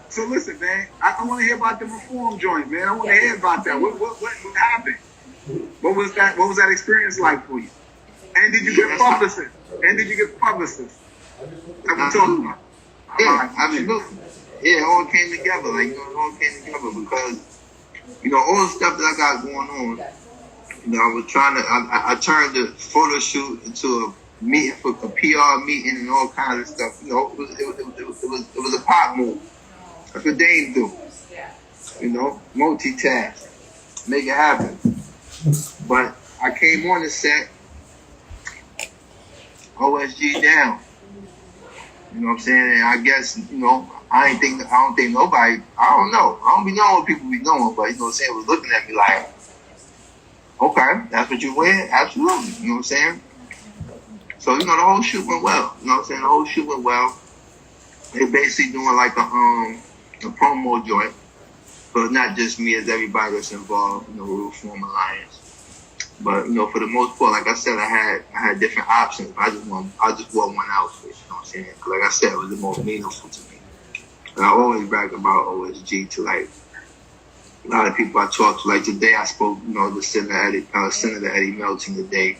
So listen, man, I want to hear about the reform joint, man. I want to hear about that. What happened? What was that experience like for you? And did you get publicists? That we're talking about. Yeah, absolutely. Yeah, it all came together. Like, you know, it all came together because, you know, all the stuff that I got going on, you know, I was trying to, I turned the photo shoot into a meeting for a PR meeting and all kinds of stuff. You know, it was a pop move. That's what Dame do. You know, multitask, make it happen. But I came on the set, OSG down. You know what I'm saying? And I guess, you know, I don't think nobody, I don't know. I don't be knowing what people be knowing, but you know what I'm saying, was looking at me like, okay, that's what you wear? Absolutely. You know what I'm saying? So, you know, the whole shoot went well. You know what I'm saying? The whole shoot went well. They basically doing like a promo joint. But not just me, as everybody that's involved, you know, with Reform Alliance. But, you know, for the most part, like I said, I had different options. I just wore one outfit, you know what I'm saying? Because like I said, it was the most meaningful to me. And I always brag about OSG to, like, a lot of people I talk to. Like today I spoke, you know, to Senator Eddie Melton today,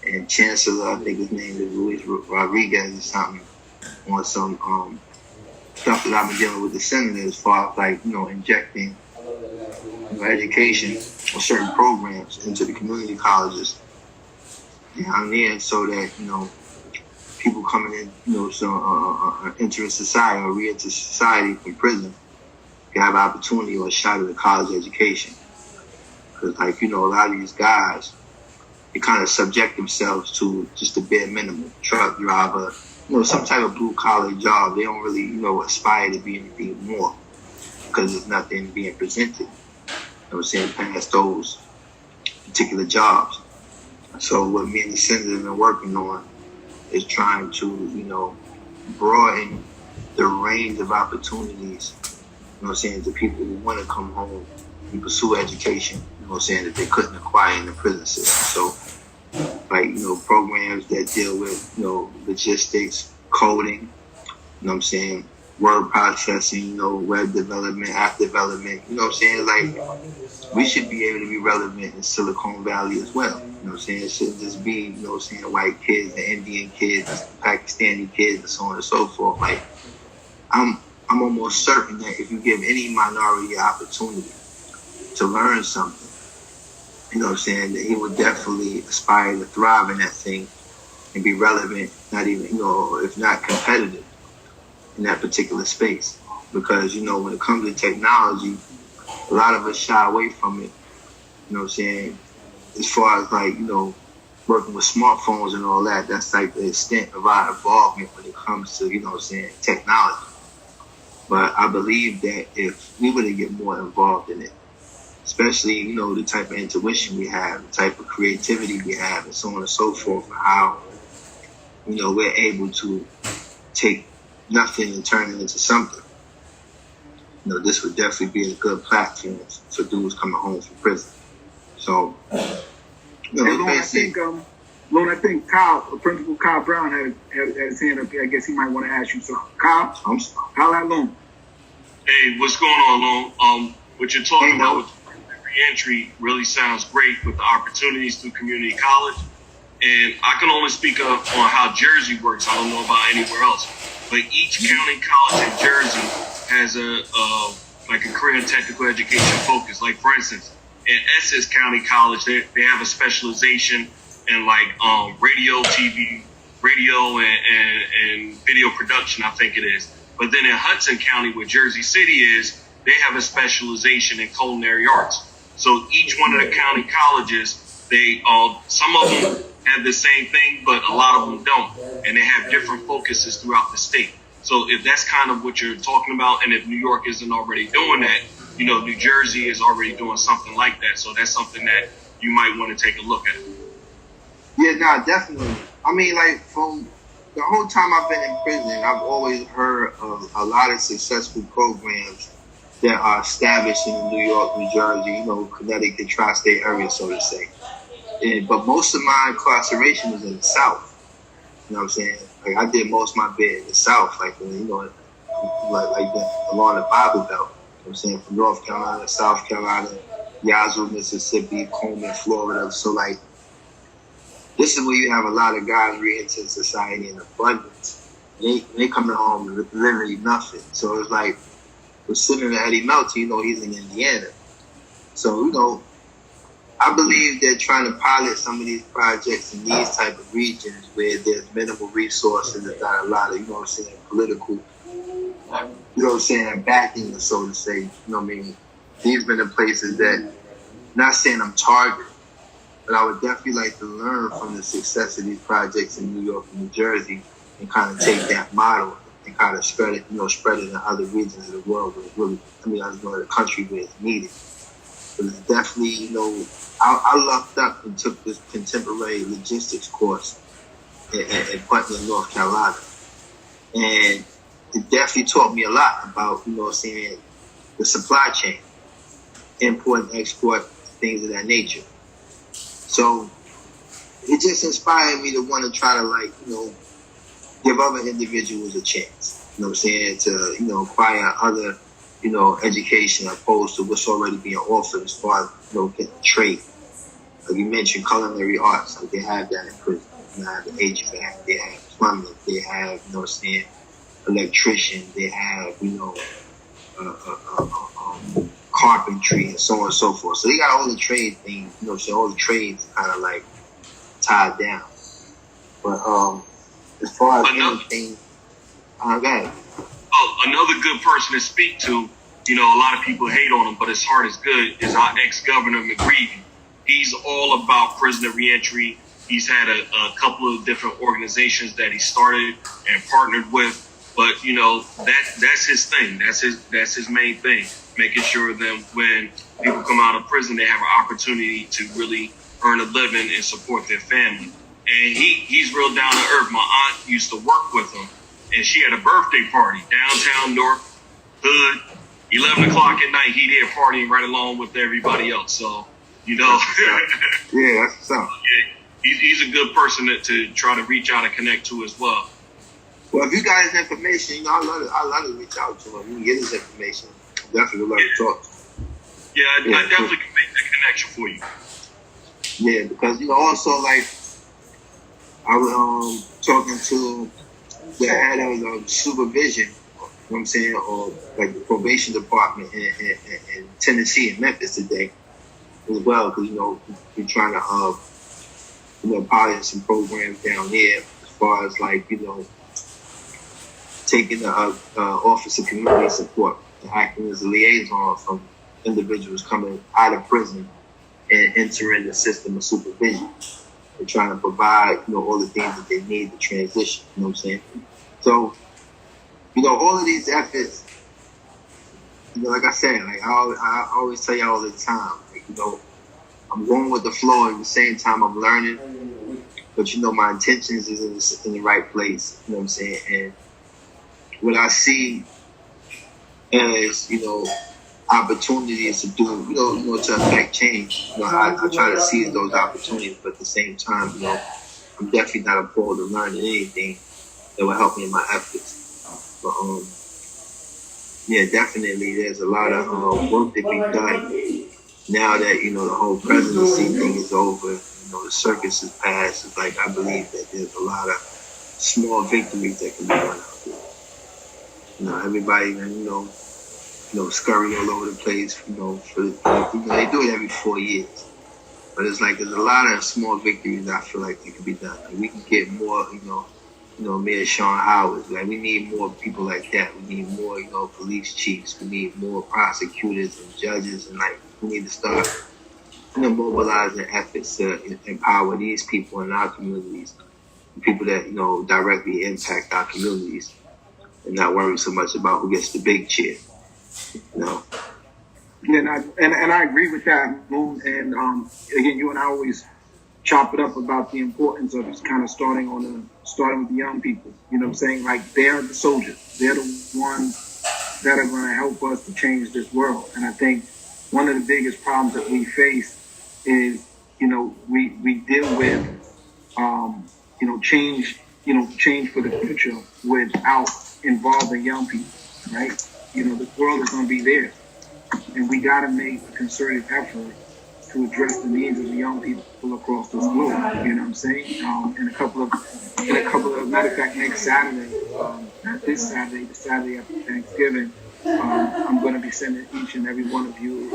and Chancellor, I think his name is Luis Rodriguez or something, on some stuff that I've been dealing with the Senator as far as, like, you know, injecting, you know, education or certain programs into the community colleges. You know what I mean? So that, you know, people coming in, entering society or re-enter society from prison can have opportunity or a shot at a college education. Because, like, a lot of these guys, they kind of subject themselves to just the bare minimum. Truck driver, some type of blue-collar job. They don't really, aspire to be anything more because there's nothing being presented, past those particular jobs. So what me and the senator have been working on is trying to, broaden the range of opportunities, to people who want to come home and pursue education, that they couldn't acquire in the prison system. So, like, programs that deal with, logistics, coding, word processing, web development, app development, like, we should be able to be relevant in Silicon Valley as well. It shouldn't just be, white kids, the Indian kids, the Pakistani kids, and so on and so forth. Like, I'm almost certain that if you give any minority an opportunity to learn something, that he would definitely aspire to thrive in that thing and be relevant, not even, if not competitive in that particular space. Because, when it comes to technology, a lot of us shy away from it, as far as, like, working with smartphones and all that. That's like the extent of our involvement when it comes to, technology. But I believe that if we were to get more involved in it, especially, the type of intuition we have, the type of creativity we have, and so on and so forth, and how, we're able to take nothing and turn it into something. This would definitely be a good platform for dudes coming home from prison. So, I think Principal Kyle Brown had his hand up here. I guess he might want to ask you something. Kyle, how that long? Hey, what's going on, Lone? What you're talking about with re-entry really sounds great with the opportunities through community college. And I can only speak on how Jersey works. I don't know about anywhere else. But each county college in Jersey has a career and technical education focus. Like, for instance, in Essex County College, they have a specialization in radio, TV, radio, and video production, I think it is. But then in Hudson County, where Jersey City is, they have a specialization in culinary arts. So each one of the county colleges, some of them have the same thing, but a lot of them don't. And they have different focuses throughout the state. So if that's kind of what you're talking about, and if New York isn't already doing that, New Jersey is already doing something like that. So that's something that you might want to take a look at. Yeah, no, definitely. I mean, like, from the whole time I've been in prison, I've always heard of a lot of successful programs that are established in New York, New Jersey, Connecticut, tri-state area, so to say. But most of my incarceration was in the South. You know what I'm saying? Like, I did most of my bit in the South, along the Bible Belt. You know what I'm saying? From North Carolina, South Carolina, Yazoo, Mississippi, Coleman, Florida. So, like, this is where you have a lot of guys re-entering society in abundance. They coming home with literally nothing. So it's like, we're sitting at Eddie Melton, he's in Indiana. So, I believe that trying to pilot some of these projects in these type of regions where there's minimal resources, there's not a lot of, political, backing, so to say, These have been the places that, not saying I'm targeted, but I would definitely like to learn from the success of these projects in New York and New Jersey and kind of take that model and kind of spread it in other regions of the world where it really, the country where it's needed. But it's definitely, I lucked up and took this contemporary logistics course at Butler, North Carolina. And it definitely taught me a lot about, the supply chain, import and export, things of that nature. So it just inspired me to want to try to, give other individuals a chance, to, acquire other, education opposed to what's already being offered as far as, getting trade. Like you mentioned, culinary arts, like they have that in prison. They have the HVAC, they have plumbing, they have, electrician, they have, carpentry and so on and so forth. So they got all the trade things, so all the trades kind of like tied down. But as far as anything, go ahead. Oh, another good person to speak to, you know, a lot of people hate on him, but his heart is good, is our ex-governor McGreevy. He's all about prisoner reentry. He's had a couple of different organizations that he started and partnered with. But, you know, that's his thing. That's his main thing, making sure that when people come out of prison, they have an opportunity to really earn a living and support their family. And he's real down to earth. My aunt used to work with him, and she had a birthday party downtown North Hood. 11 o'clock at night, he there partying right along with everybody else. So, you know. Yeah, that's what's up. Yeah, he's a good person to try to reach out and connect to as well. Well, if you got his information, you know, I love to reach out to him. You can get his information. Definitely love to talk to him. Yeah, I definitely can make that connection for you. Yeah, because, you know, also, like, I was talking to the head of supervision, you know what I'm saying, or like the probation department in Tennessee and Memphis today as well, because, you know, we're trying to, you know, pilot some programs down here as far as, like, you know, taking the Office of Community Support and acting as a liaison from individuals coming out of prison and entering the system of supervision. They're trying to provide, you know, all the things that they need to transition, you know what I'm saying? So, you know, all of these efforts, you know, like I said, like I always tell you all the time, like, you know, I'm going with the flow and at the same time I'm learning, but, you know, my intentions is in the right place, you know what I'm saying? And what I see as, you know, opportunities to do, you know, to affect change. You know, I try to seize those opportunities, but at the same time, you know, I'm definitely not opposed to learning anything that will help me in my efforts. But yeah, definitely, there's a lot of work to be done now that, you know, the whole presidency thing is over. You know, the circus is past. It's like I believe that there's a lot of small victories that can be done out there. You know, everybody, you know, scurry all over the place, you know, they do it every 4 years. But it's like there's a lot of small victories I feel like they can be done. Like we can get more, you know, Mayor Sean Howard. Like we need more people like that. We need more, you know, police chiefs. We need more prosecutors and judges, and like we need to start, you know, mobilizing efforts to empower these people in our communities, people that, you know, directly impact our communities, and not worry so much about who gets the big chair. No. Yeah, and I agree with that, Moon. And again, you and I always chop it up about the importance of kind of starting with the young people. You know what I'm saying? Like they're the soldiers. They're the ones that are going to help us to change this world. And I think one of the biggest problems that we face is, you know, we deal with, you know, change for the future without involving young people, right? You know, the world is going to be there, and we got to make a concerted effort to address the needs of the young people across this globe. You know what I'm saying? In a couple of, matter of fact, next Saturday, not this Saturday, the Saturday after Thanksgiving, I'm going to be sending each and every one of you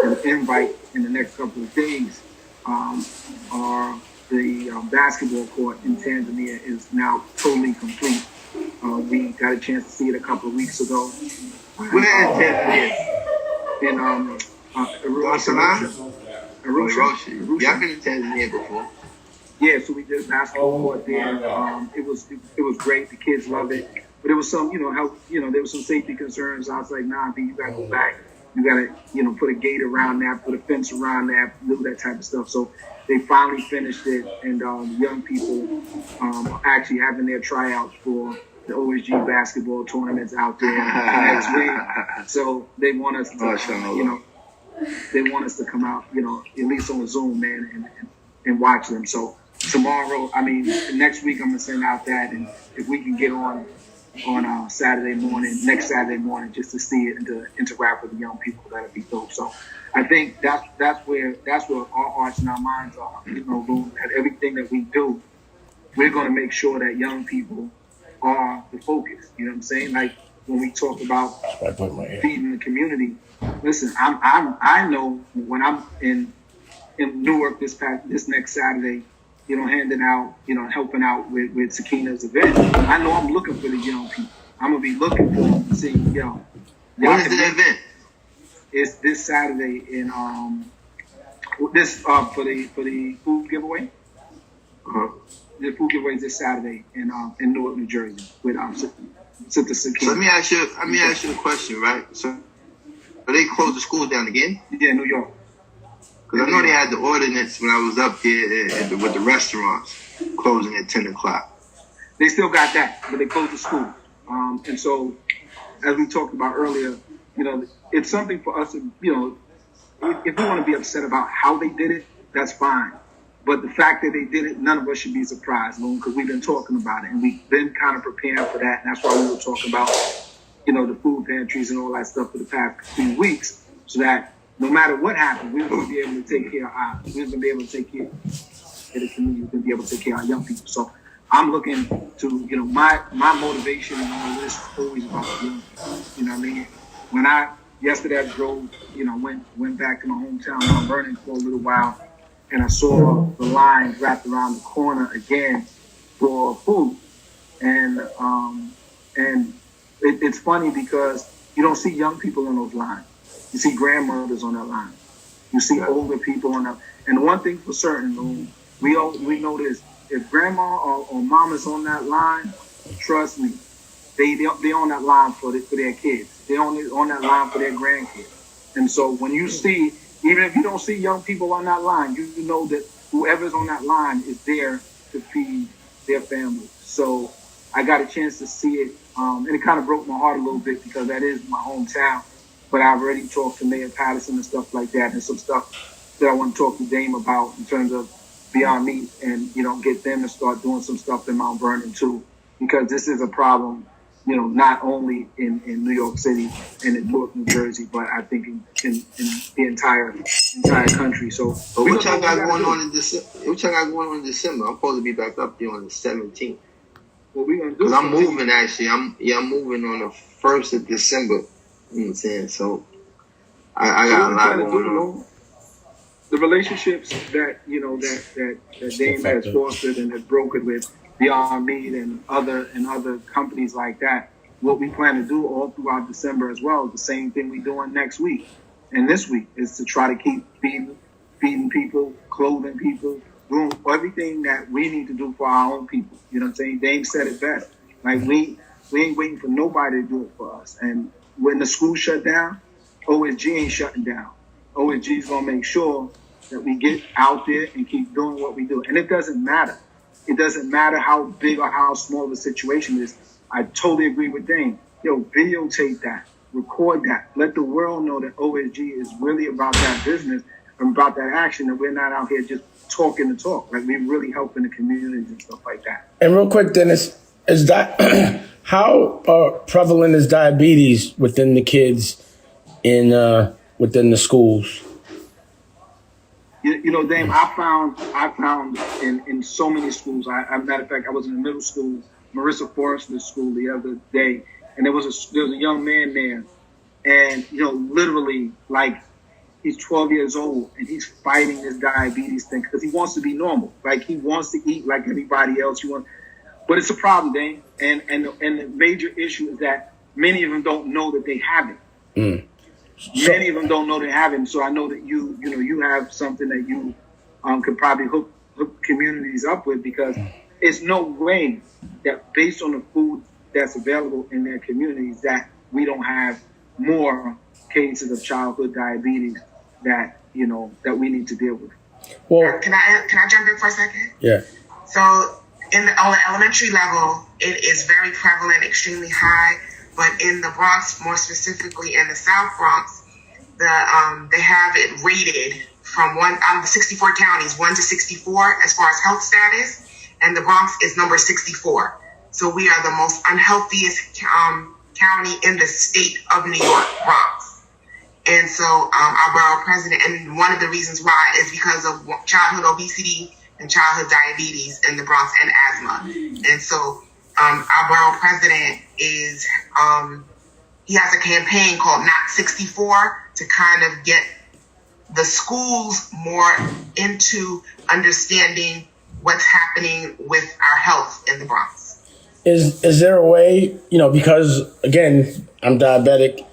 an invite in the next couple of days. The basketball court in Tanzania is now totally complete. We got a chance to see it a couple of weeks ago. Where in Tanzania? In Arusha. Yeah, I've been in Tanzania before. Yeah, so we did a basketball court there. It was great. The kids loved it. But there was some, there was some safety concerns. I was like, nah, B, you gotta go back. You gotta, put a gate around that, put a fence around that, do that type of stuff. So they finally finished it, and young people are actually having their tryouts for the OSG basketball tournaments out there next week. So they want us to, they want us to come out, at least on Zoom, man, and watch them. So tomorrow, next week, I'm gonna send out that, and if we can get on next Saturday morning, just to see it and to interact with the young people, that'd be dope. So I think that's where our hearts and our minds are. At everything that we do, we're gonna make sure that young people are the focus. You know what I'm saying? Like when we talk about feeding the community. Listen, I know when I'm in Newark this next Saturday, handing out, helping out with Sakina's event. I know I'm looking for the young people. I'm gonna be looking for them to see, When is the event? It's this Saturday in for the food giveaway. The food giveaway is this Saturday in Newark, New Jersey with Sister Sakina. So let me ask you a question, right? So they closed the school down again? Yeah, New York. Because I know they had the ordinance when I was up there with the restaurants closing at 10 o'clock. They still got that, but they closed the school. And so, as we talked about earlier, it's something for us to, if we want to be upset about how they did it, that's fine. But the fact that they did it, none of us should be surprised, because we've been talking about it and we've been kind of preparing for that. And that's why we were talking about, the food pantries and all that stuff for the past few weeks, so that no matter what happens, we're going to be able to take care of ours. We're going to be able to take care of the community. We're going to be able to take care of our young people. So I'm looking to, my motivation and all this is always about the young people. You know what I mean? When yesterday I drove, went back to my hometown, Mount Vernon, for a little while, and I saw the line wrapped around the corner again for food. And it's funny because you don't see young people on those lines. You see grandmothers on that line. You see older people on that. And one thing for certain, we know this: if grandma or mama's on that line, trust me, they on that line for their kids. They on that line for their grandkids. And so when you see, even if you don't see young people on that line, you know that whoever's on that line is there to feed their family. So I got a chance to see it, and it kind of broke my heart a little bit because that is my hometown. But I've already talked to Mayor Patterson and stuff like that, and some stuff that I want to talk to Dame about in terms of Beyond Meat, and get them to start doing some stuff in Mount Vernon too, because this is a problem, not only in New York City and in Newark, New Jersey, but I think in the entire country. So, what y'all got going on in December? I'm supposed to be back up there on the 17th. What we gonna do? Because I'm moving actually. I'm moving on the 1st of December. You know what I'm saying? So I got a lot going on. The relationships that that Dame has fostered and has brokered with Beyond Meat and other companies like that. What we plan to do all throughout December as well, the same thing we're doing next week and this week, is to try to keep feeding people, clothing people, doing everything that we need to do for our own people. You know what I'm saying? Dame said it best. Like we ain't waiting for nobody to do it for us. And when the school shut down, OSG ain't shutting down. OSG is going to make sure that we get out there and keep doing what we do. And it doesn't matter. It doesn't matter how big or how small the situation is. I totally agree with Dane. Videotape that. Record that. Let the world know that OSG is really about that business and about that action, and we're not out here just talking the talk. Like, we're really helping the communities and stuff like that. And real quick, Dennis, is that how prevalent is diabetes within the kids within the schools? Dame, I found in so many schools. Matter of fact, I was in a middle school, Marissa Forrester's school, the other day, and there was a young man there, and literally, like, he's 12 years old and he's fighting this diabetes thing because he wants to be normal. Like, he wants to eat like everybody else. But it's a problem, Dame, and the major issue is that many of them don't know that they have it. Many of them don't know they have it. So I know that you have something that you could probably hook communities up with, because it's no way that based on the food that's available in their communities that we don't have more cases of childhood diabetes that we need to deal with. Well, can I jump in for a second? Yeah. So on the elementary level, it is very prevalent, extremely high. But in the Bronx, more specifically in the South Bronx, they have it rated from out of the 64 counties, 1 to 64 as far as health status, and the Bronx is number 64. So we are the most unhealthiest county in the state of New York, Bronx. And so our borough president, and one of the reasons why is because of childhood obesity and childhood diabetes in the Bronx and asthma. And so our borough president is, he has a campaign called Not 64 to kind of get the schools more into understanding what's happening with our health in the Bronx. Is there a way, because again, I'm diabetic,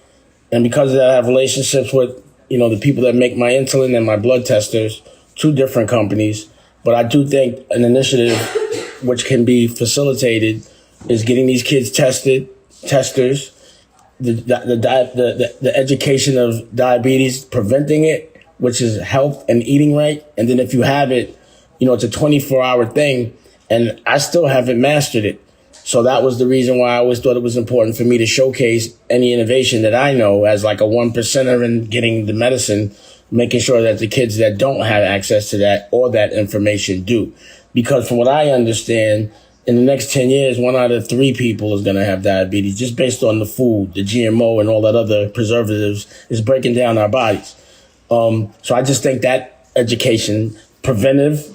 and because of that I have relationships with, the people that make my insulin and my blood testers, 2 different companies. But I do think an initiative which can be facilitated is getting these kids testers, the education of diabetes, preventing it, which is health and eating right. And then if you have it, it's a 24-hour thing, and I still haven't mastered it. So that was the reason why I always thought it was important for me to showcase any innovation that I know as like a 1%er in getting the medicine, making sure that the kids that don't have access to that or that information do. Because from what I understand, in the next 10 years, 1 out of 3 people is going to have diabetes just based on the food, the GMO and all that other preservatives is breaking down our bodies. So I just think that education, preventive,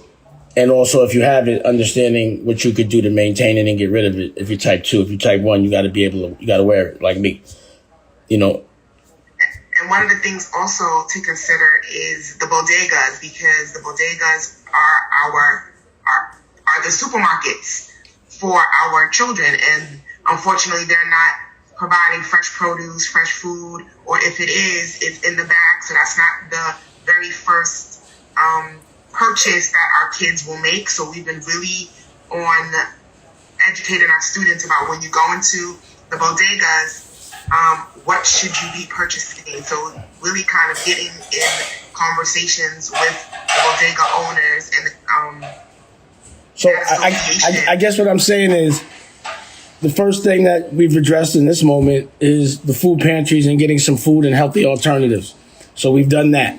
and also if you have it, understanding what you could do to maintain it and get rid of it. If you're type 2, if you're type 1, you got to wear it like me, And one of the things also to consider is the bodegas, because the bodegas are the supermarkets for our children, and unfortunately they're not providing fresh produce, fresh food, or if it is, it's in the bag, so that's not the very first purchase that our kids will make. So we've been really on educating our students about when you go into the bodegas, what should you be purchasing? So really kind of getting in conversations with the bodega owners and So I guess what I'm saying is the first thing that we've addressed in this moment is the food pantries and getting some food and healthy alternatives. So we've done that.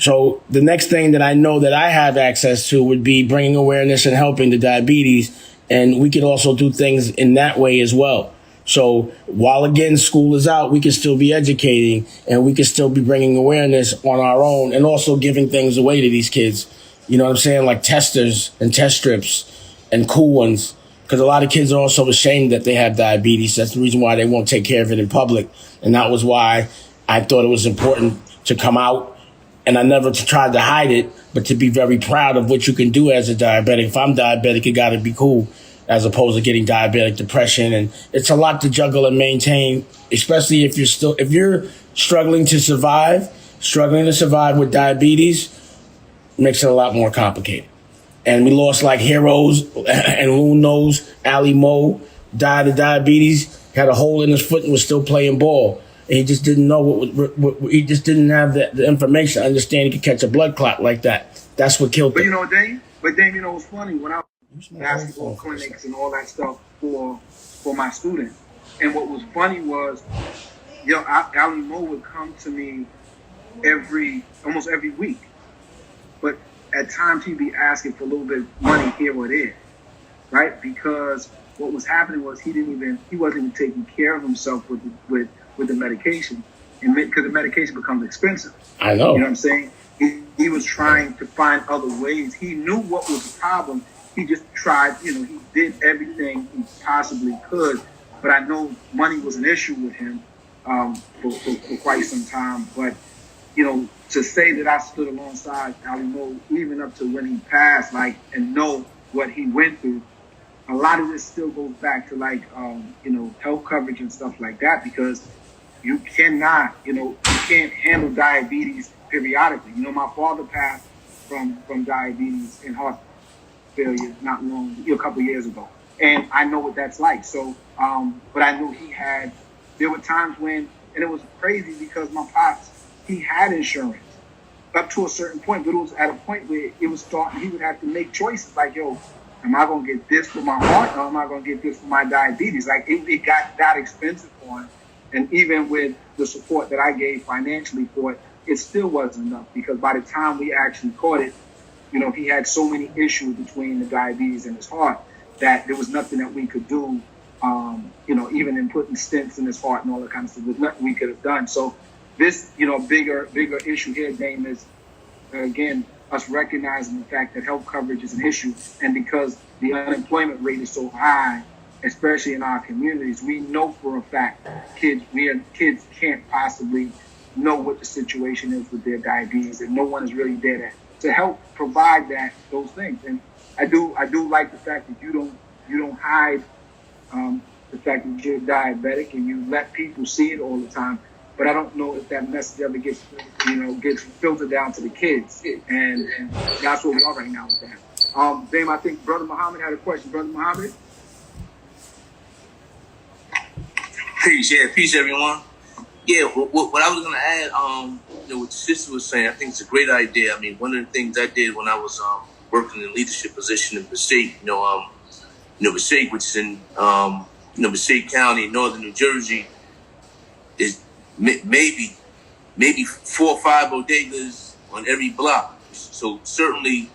So the next thing that I know that I have access to would be bringing awareness and helping the diabetes. And we could also do things in that way as well. So while, again, school is out, we can still be educating and we can still be bringing awareness on our own and also giving things away to these kids. You know what I'm saying? Like testers and test strips and cool ones. Because a lot of kids are also ashamed that they have diabetes. That's the reason why they won't take care of it in public. And that was why I thought it was important to come out. And I never tried to hide it, but to be very proud of what you can do as a diabetic. If I'm diabetic, it got to be cool, as opposed to getting diabetic depression. And it's a lot to juggle and maintain, especially if you're struggling to survive with diabetes, makes it a lot more complicated. And we lost like heroes, and Loon knows Ali Mo died of diabetes, had a hole in his foot and was still playing ball. And he just didn't know he just didn't have the information to understand he could catch a blood clot like that. That's what killed him. But Dame, what's funny, when I was basketball clinics and all that stuff for my students, and what was funny was, Ali Mo would come to me almost every week. But at times he'd be asking for a little bit of money here or there, right? Because what was happening was he wasn't even taking care of himself with the medication, and because the medication becomes expensive. I know. You know what I'm saying? He was trying to find other ways. He knew what was the problem. He just tried, he did everything he possibly could. But I know money was an issue with him for quite some time. But, to say that I stood alongside Ali Mo, even up to when he passed, and know what he went through, a lot of this still goes back to health coverage and stuff like that, because you cannot, you can't handle diabetes periodically. My father passed from diabetes and heart failure not long, a couple of years ago. And I know what that's like. So, but I knew there were times when, and it was crazy because my pops, he had insurance up to a certain point, but it was at a point where it was starting, he would have to make choices like, am I going to get this for my heart or am I going to get this for my diabetes? It got that expensive for him. And even with the support that I gave financially for it, it still wasn't enough, because by the time we actually caught it, he had so many issues between the diabetes and his heart that there was nothing that we could do, even in putting stents in his heart and all that kind of stuff. There's nothing we could have done. So this, bigger issue here, Dame, is, again, us recognizing the fact that health coverage is an issue. And because the unemployment rate is so high, especially in our communities, we know for a fact kids can't possibly know what the situation is with their diabetes, and no one is really there to help provide those things. And I do like the fact that you don't hide the fact that you're diabetic and you let people see it all the time. But I don't know if that message ever gets filtered down to the kids, and that's where we are right now with that. Dame, I think Brother Muhammad had a question. Brother Muhammad. Peace, everyone. Yeah, what I was gonna add, what the sister was saying, I think it's a great idea. I mean, one of the things I did when I was working in a leadership position in Passaic, Passaic, which is in Passaic County, northern New Jersey, is maybe 4 or 5 bodegas on every block. So certainly,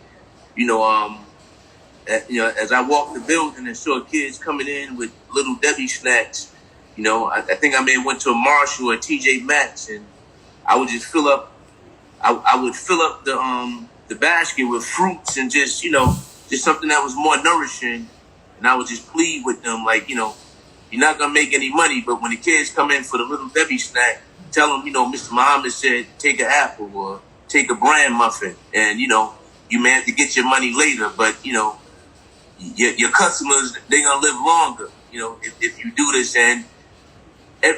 as I walked the building and saw kids coming in with Little Debbie snacks, I think I may have went to a Marshall or a TJ Maxx, and I would just fill up. I would fill up the basket with fruits and just something that was more nourishing, and I would just plead with them like, you're not gonna make any money, but when the kids come in for the Little Debbie snack, tell them, Mr. Muhammad said take an apple or take a bran muffin, and you may have to get your money later, but your customers, they're gonna live longer, if you do this. And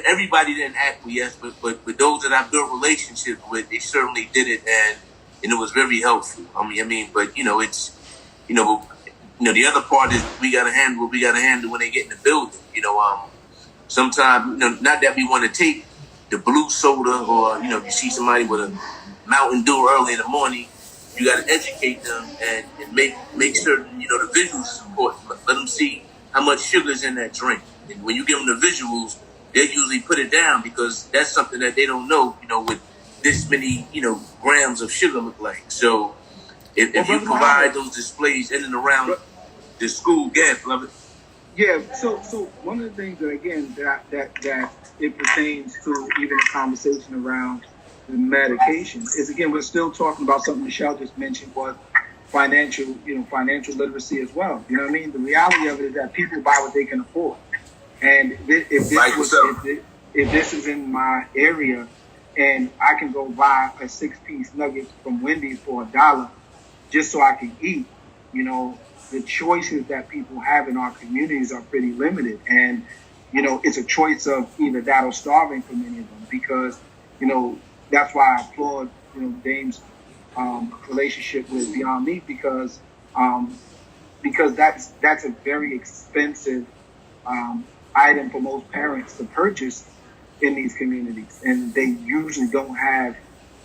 everybody didn't acquiesce, but those that I built relationships with, they certainly did it, and it was very helpful. But it's the other part is we gotta handle what we gotta handle when they get in the building. Sometimes not that we want to take the blue soda or you see somebody with a Mountain Dew early in the morning, you gotta educate them and make certain the visuals is important. Let them see how much sugar is in that drink, and when you give them the visuals, they usually put it down because that's something that they don't know, with this many, grams of sugar look like. So if you provide those displays in and around the school, love it. Yeah, so one of the things that again that it pertains to even a conversation around the medication is, again, we're still talking about something Michelle just mentioned was financial literacy as well. You know what I mean? The reality of it is that people buy what they can afford. And if this is in my area and I can go buy a 6-piece nugget from Wendy's for $1 just so I can eat, the choices that people have in our communities are pretty limited. And, it's a choice of either that or starving for many of them, because, that's why I applaud, Dame's relationship with Beyond Meat, because that's a very expensive item for most parents to purchase in these communities, and they usually don't have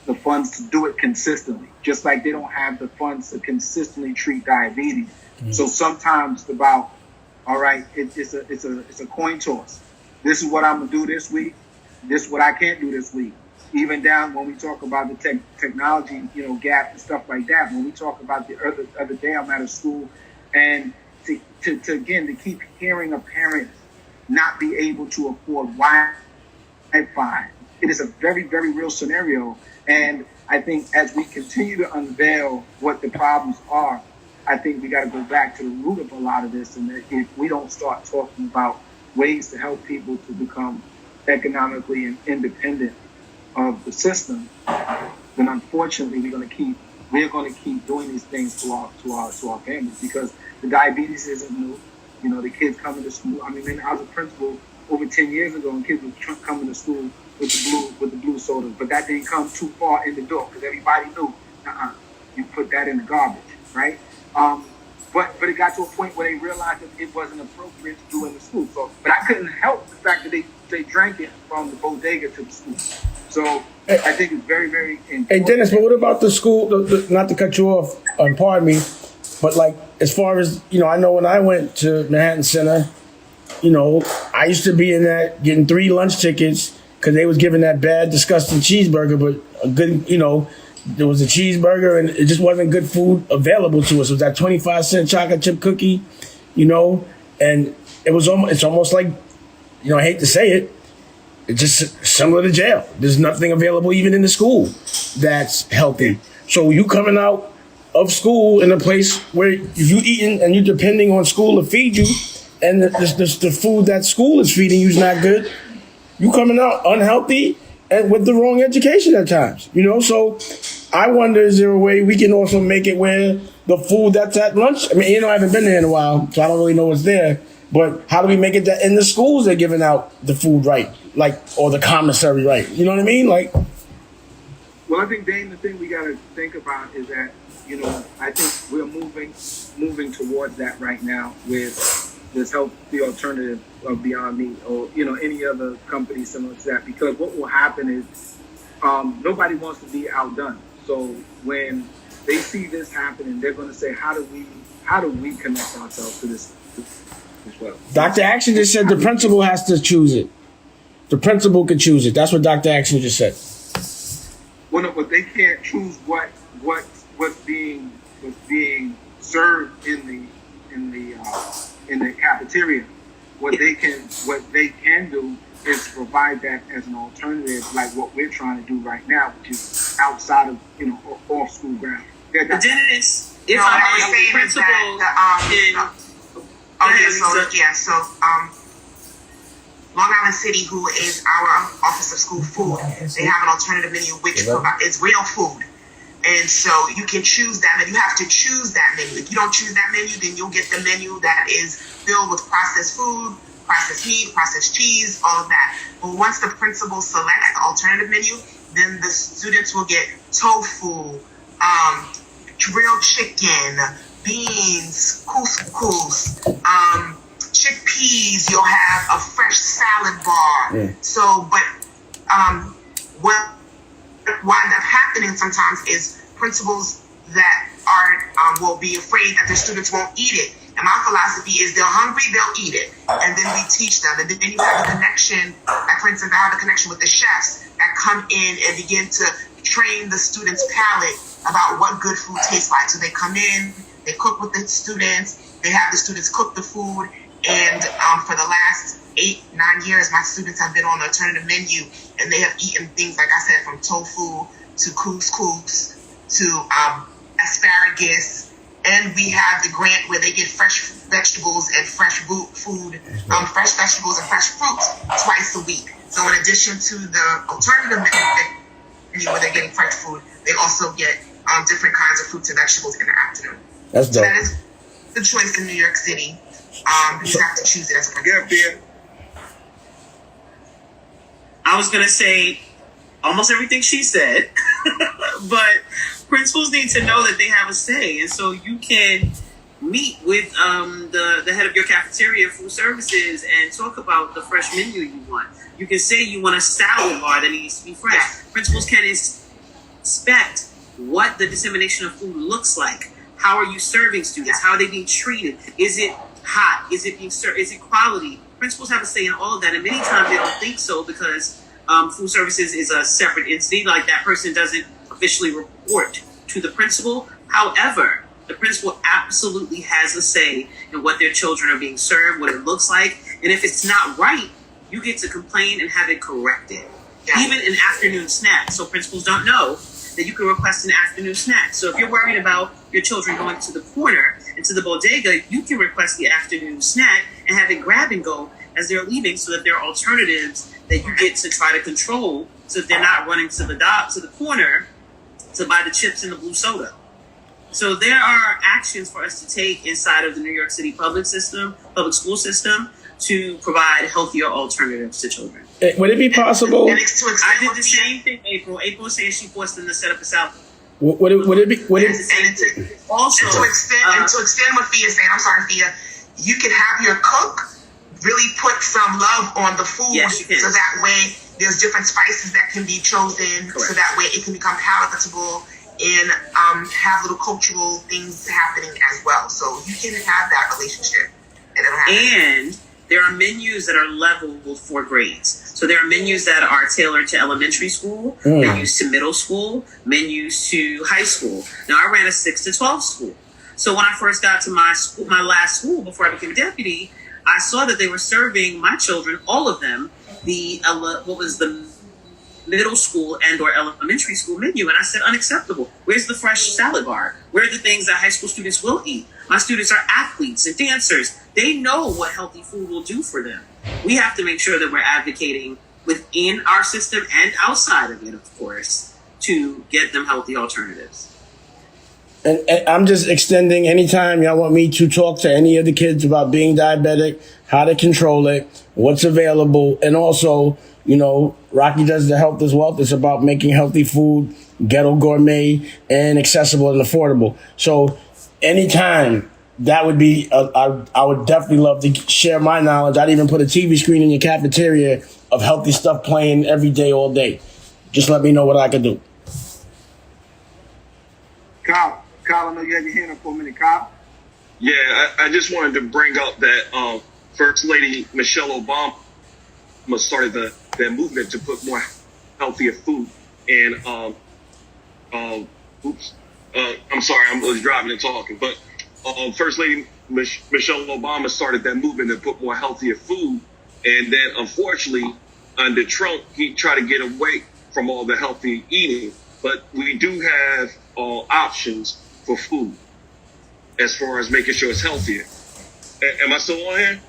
the funds to do it consistently, just like they don't have the funds to consistently treat diabetes. Mm-hmm. So sometimes it's about, all right, it's a coin toss. This is what I'm gonna do this week. This is what I can't do this week. Even down when we talk about the technology, gap and stuff like that. When we talk about the other day, I'm at a school, and to keep hearing a parent not be able to afford Wi-Fi. It is a very, very real scenario. And I think as we continue to unveil what the problems are, I think we got to go back to the root of a lot of this. And if we don't start talking about ways to help people to become economically independent of the system, then unfortunately we're going to keep doing these things to our families, because the diabetes isn't new. The kids coming to school. I mean, I was a principal over 10 years ago, and kids were coming to school with the blue sodas, but that didn't come too far in the door because everybody knew, you put that in the garbage, right? But it got to a point where they realized that it wasn't appropriate to do in the school. So, but I couldn't help the fact that they drank it from the bodega to the school. So I think it's very, very important. Hey, Dennis, but what about the school? Not to cut you off, pardon me, but like as far as I know, when I went to Manhattan Center, I used to be in that getting 3 lunch tickets because they was giving that bad, disgusting cheeseburger, but a good, there was a cheeseburger and it just wasn't good food available to us. It was that 25-cent chocolate chip cookie, and it's almost like, I hate to say it, it's just similar to jail. There's nothing available even in the school that's healthy. So you coming out of school in a place where you eating and you're depending on school to feed you, and the food that school is feeding you is not good. You coming out unhealthy and with the wrong education at times, So I wonder, is there a way we can also make it where the food that's at lunch? I mean, I haven't been there in a while, so I don't really know what's there. But how do we make it that in the schools they're giving out the food right, or the commissary right? You know what I mean? Well, I think, Dane, the thing we got to think about is that, I think we're moving towards that right now with this healthy alternative of Beyond Meat or, any other company similar to that. Because what will happen is nobody wants to be outdone. So when they see this happening, they're going to say, how do we connect ourselves to this as well? Dr. Action just said the principal has to choose it. The principal can choose it. That's what Dr. Action just said. Well, no, but they can't choose what's being served in the cafeteria. What they can do is provide that as an alternative, like what we're trying to do right now, which is outside of off school ground. Yeah, Dennis, if no, I was saying is that Long Island City, who is our Office of School Food, they have an alternative menu which is real food. And so you can choose that menu. You have to choose that menu. If you don't choose that menu, then you'll get the menu that is filled with processed food, processed meat, processed cheese, all of that. But once the principal selects the alternative menu, then the students will get tofu, grilled chicken, beans, couscous, chickpeas. You'll have a fresh salad bar. Yeah. So, but what winds up happening sometimes is principals that will be afraid that their students won't eat it. And my philosophy is they're hungry, they'll eat it. And then we teach them. And then you have a connection, like for instance, I have a connection with the chefs that come in and begin to train the students' palate about what good food tastes like. So they come in, they cook with the students, they have the students cook the food. And for the last 8-9 years, my students have been on the alternative menu, and they have eaten things, like I said, from tofu to couscous to asparagus. And we have the grant where they get fresh vegetables and fresh food, fresh vegetables and fresh fruits twice a week. So in addition to the alternative menu where they're getting fresh food, they also get different kinds of fruits and vegetables in the afternoon. That's dope. So that is the choice in New York City. You just have to choose it as a principal. I was going to say almost everything she said, but principals need to know that they have a say. And so you can meet with the head of your cafeteria food services and talk about the fresh menu you want. You can say you want a salad bar that needs to be fresh. Principals can inspect what the dissemination of food looks like. How are you serving students? How are they being treated? Is it hot? Is it being served? Is it quality? Principals have a say in all of that, and many times they don't think so because food services is a separate entity. Like that person doesn't officially report to the principal. However, the principal absolutely has a say in what their children are being served, what it looks like, and if it's not right, you get to complain and have it corrected. Even an afternoon snack. So principals don't know that you can request an afternoon snack. So if you're worried about your children going to the corner and to the bodega, you can request the afternoon snack and have it grab and go as they're leaving, so that there are alternatives that you get to try to control, so that they're not running to the corner to buy the chips and the blue soda. So there are actions for us to take inside of the New York City public school system, to provide healthier alternatives to children. Would it be possible? I did the same thing, April. April was saying she forced them to set up a salad. Would it be? To extend what Fia is saying, I'm sorry, Fia, you can have your cook really put some love on the food, so that way there's different spices that can be chosen. Correct. So that way it can become palatable and have little cultural things happening as well. So you can have that relationship. And there are menus that are leveled for grades. So there are menus that are tailored to elementary school, menus to middle school, menus to high school. Now I ran a 6 to 12 school. So when I first got to my last school before I became deputy, I saw that they were serving my children, all of them, the middle school and or elementary school menu. And I said, unacceptable. Where's the fresh salad bar? Where are the things that high school students will eat? My students are athletes and dancers. They know what healthy food will do for them. We have to make sure that we're advocating within our system and outside of it, of course, to get them healthy alternatives. And I'm just extending, anytime y'all want me to talk to any of the kids about being diabetic, how to control it, what's available, and also, you know, Rocky does the Health is Wealth. It's about making healthy food ghetto gourmet and accessible and affordable. So anytime, that would be, I would definitely love to share my knowledge. I'd even put a TV screen in your cafeteria of healthy stuff playing every day, all day. Just let me know what I can do. Kyle, I know you had your hand up for a minute, Kyle. Yeah, I just wanted to bring up that First Lady Michelle Obama started that movement to put more healthier food. And I'm sorry, I was driving and talking, but First Lady Michelle Obama started that movement to put more healthier food. And then, unfortunately, under Trump, he tried to get away from all the healthy eating. But we do have options for food as far as making sure it's healthier. Am I still on here?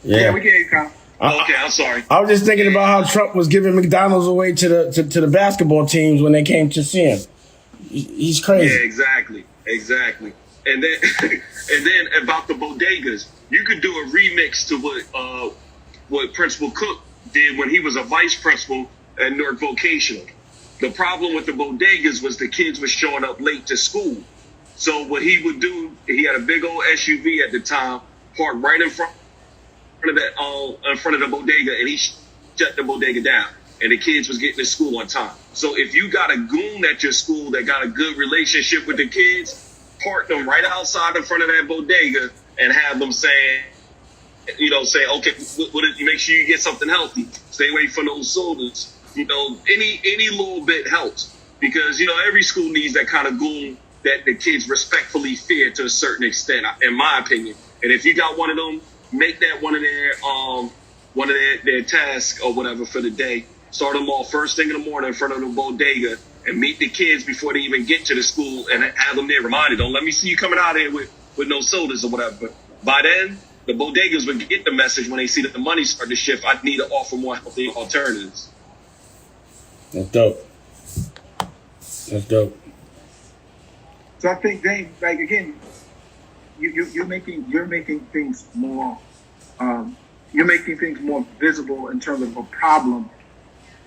Yeah, we can hear you, Kyle. Okay, I'm sorry. I was just thinking about how Trump was giving McDonald's away to the basketball teams when they came to see him. He's crazy. Yeah, exactly. And then about the bodegas, you could do a remix to what Principal Cook did when he was a vice principal at Newark Vocational. The problem with the bodegas was the kids were showing up late to school. So what he would do, he had a big old SUV at the time, parked right in front of the bodega, and he shut the bodega down. And the kids was getting to school on time. So if you got a goon at your school that got a good relationship with the kids, park them right outside in front of that bodega and have them saying, okay, make sure you get something healthy. Stay away from those sodas. Any little bit helps, because every school needs that kind of goon that the kids respectfully fear to a certain extent, in my opinion. And if you got one of them, make that one of their tasks or whatever for the day. Start them off first thing in the morning in front of the bodega and meet the kids before they even get to the school and have them there reminded. Don't let me see you coming out here with no sodas or whatever. But by then, the bodegas would get the message when they see that the money start to shift. I need to offer more healthy alternatives. That's dope. So I think, Dave, like again, you're making things more visible in terms of a problem,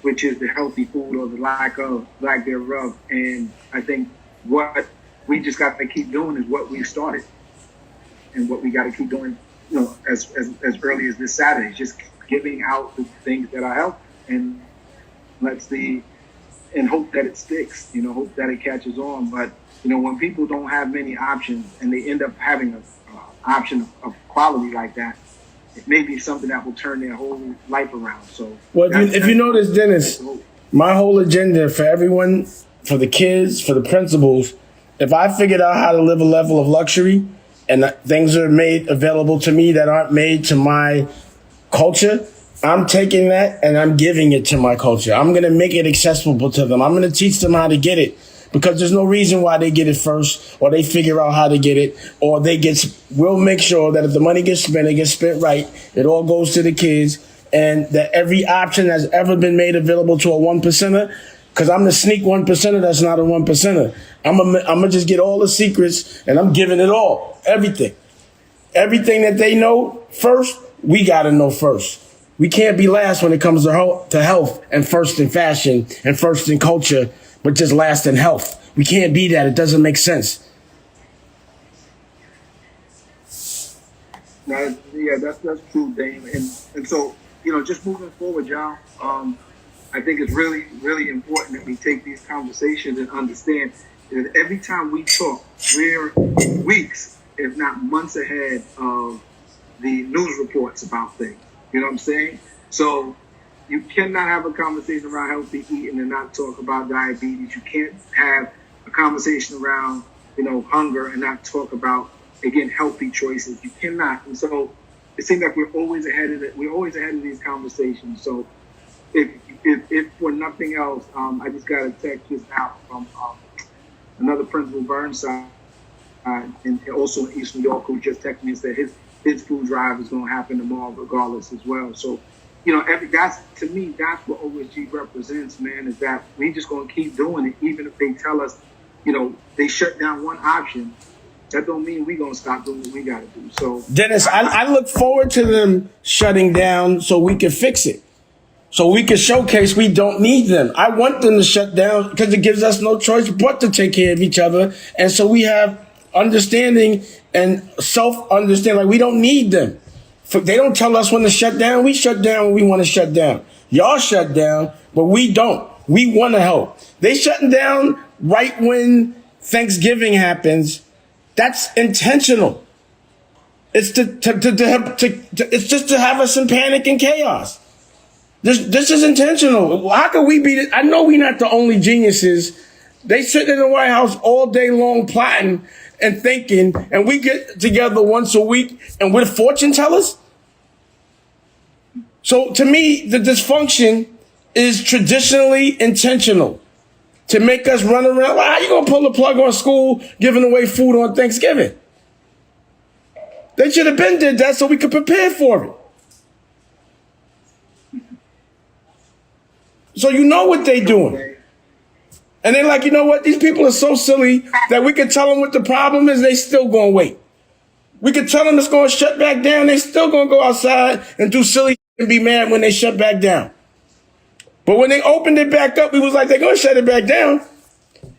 which is the healthy food or the lack thereof. And I think what we just got to keep doing is what we started, and what we got to keep doing, as early as this Saturday, just giving out the things that are healthy, and and hope that it sticks, hope that it catches on. But, when people don't have many options and they end up having an option of quality like that, it may be something that will turn their whole life around. So, well, if you notice, Dennis, my whole agenda for everyone, for the kids, for the principals, if I figured out how to live a level of luxury and things are made available to me that aren't made to my culture, I'm taking that and I'm giving it to my culture. I'm going to make it accessible to them. I'm going to teach them how to get it, because there's no reason why they get it first, or they figure out how to get it, or we'll make sure that if the money gets spent, it gets spent right. It all goes to the kids, and that every option that's ever been made available to a 1%er, because I'm the sneak 1%er that's not a 1%er. I'm going to just get all the secrets, and I'm giving it all, everything. Everything that they know first, we got to know first. We can't be last when it comes to health, and first in fashion, and first in culture, but just last in health. We can't be that. It doesn't make sense. Yeah, that's true, Dame. And so, just moving forward, y'all, I think it's really, really important that we take these conversations and understand that every time we talk, we're weeks, if not months ahead of the news reports about things. You know what I'm saying? So you cannot have a conversation around healthy eating and not talk about diabetes. You can't have a conversation around, hunger and not talk about, again, healthy choices. You cannot. And so it seems like we're always ahead of it. We're always ahead of these conversations. So if for nothing else, I just got a text just out from another principal, Burnside, and also in East New York, who just texted me and said his food drive is going to happen tomorrow regardless as well. So that's, to me, that's what OSG represents, man, is that we just going to keep doing it, even if they tell us, they shut down one option. That don't mean we going to stop doing what we got to do. So, Dennis, I look forward to them shutting down so we can fix it. So we can showcase we don't need them. I want them to shut down because it gives us no choice but to take care of each other. And so we have understanding and self-understanding. Like, we don't need them. They don't tell us when to shut down. We shut down when we want to shut down. Y'all shut down, but we don't. We want to help. They shutting down right when Thanksgiving happens. That's intentional. It's it's just to have us in panic and chaos. This is intentional. How can we be? I know we're not the only geniuses. They sit in the White House all day long plotting and thinking, and we get together once a week and we're fortune tellers. So to me, the dysfunction is traditionally intentional to make us run around. How you gonna pull the plug on school giving away food on Thanksgiving? They should have been did that so we could prepare for it. So you know what they doing. And they're like, you know what? These people are so silly that we can tell them what the problem is. They still going to wait. We can tell them it's going to shut back down. They still going to go outside and do silly and be mad when they shut back down. But when they opened it back up, it was like, they're going to shut it back down.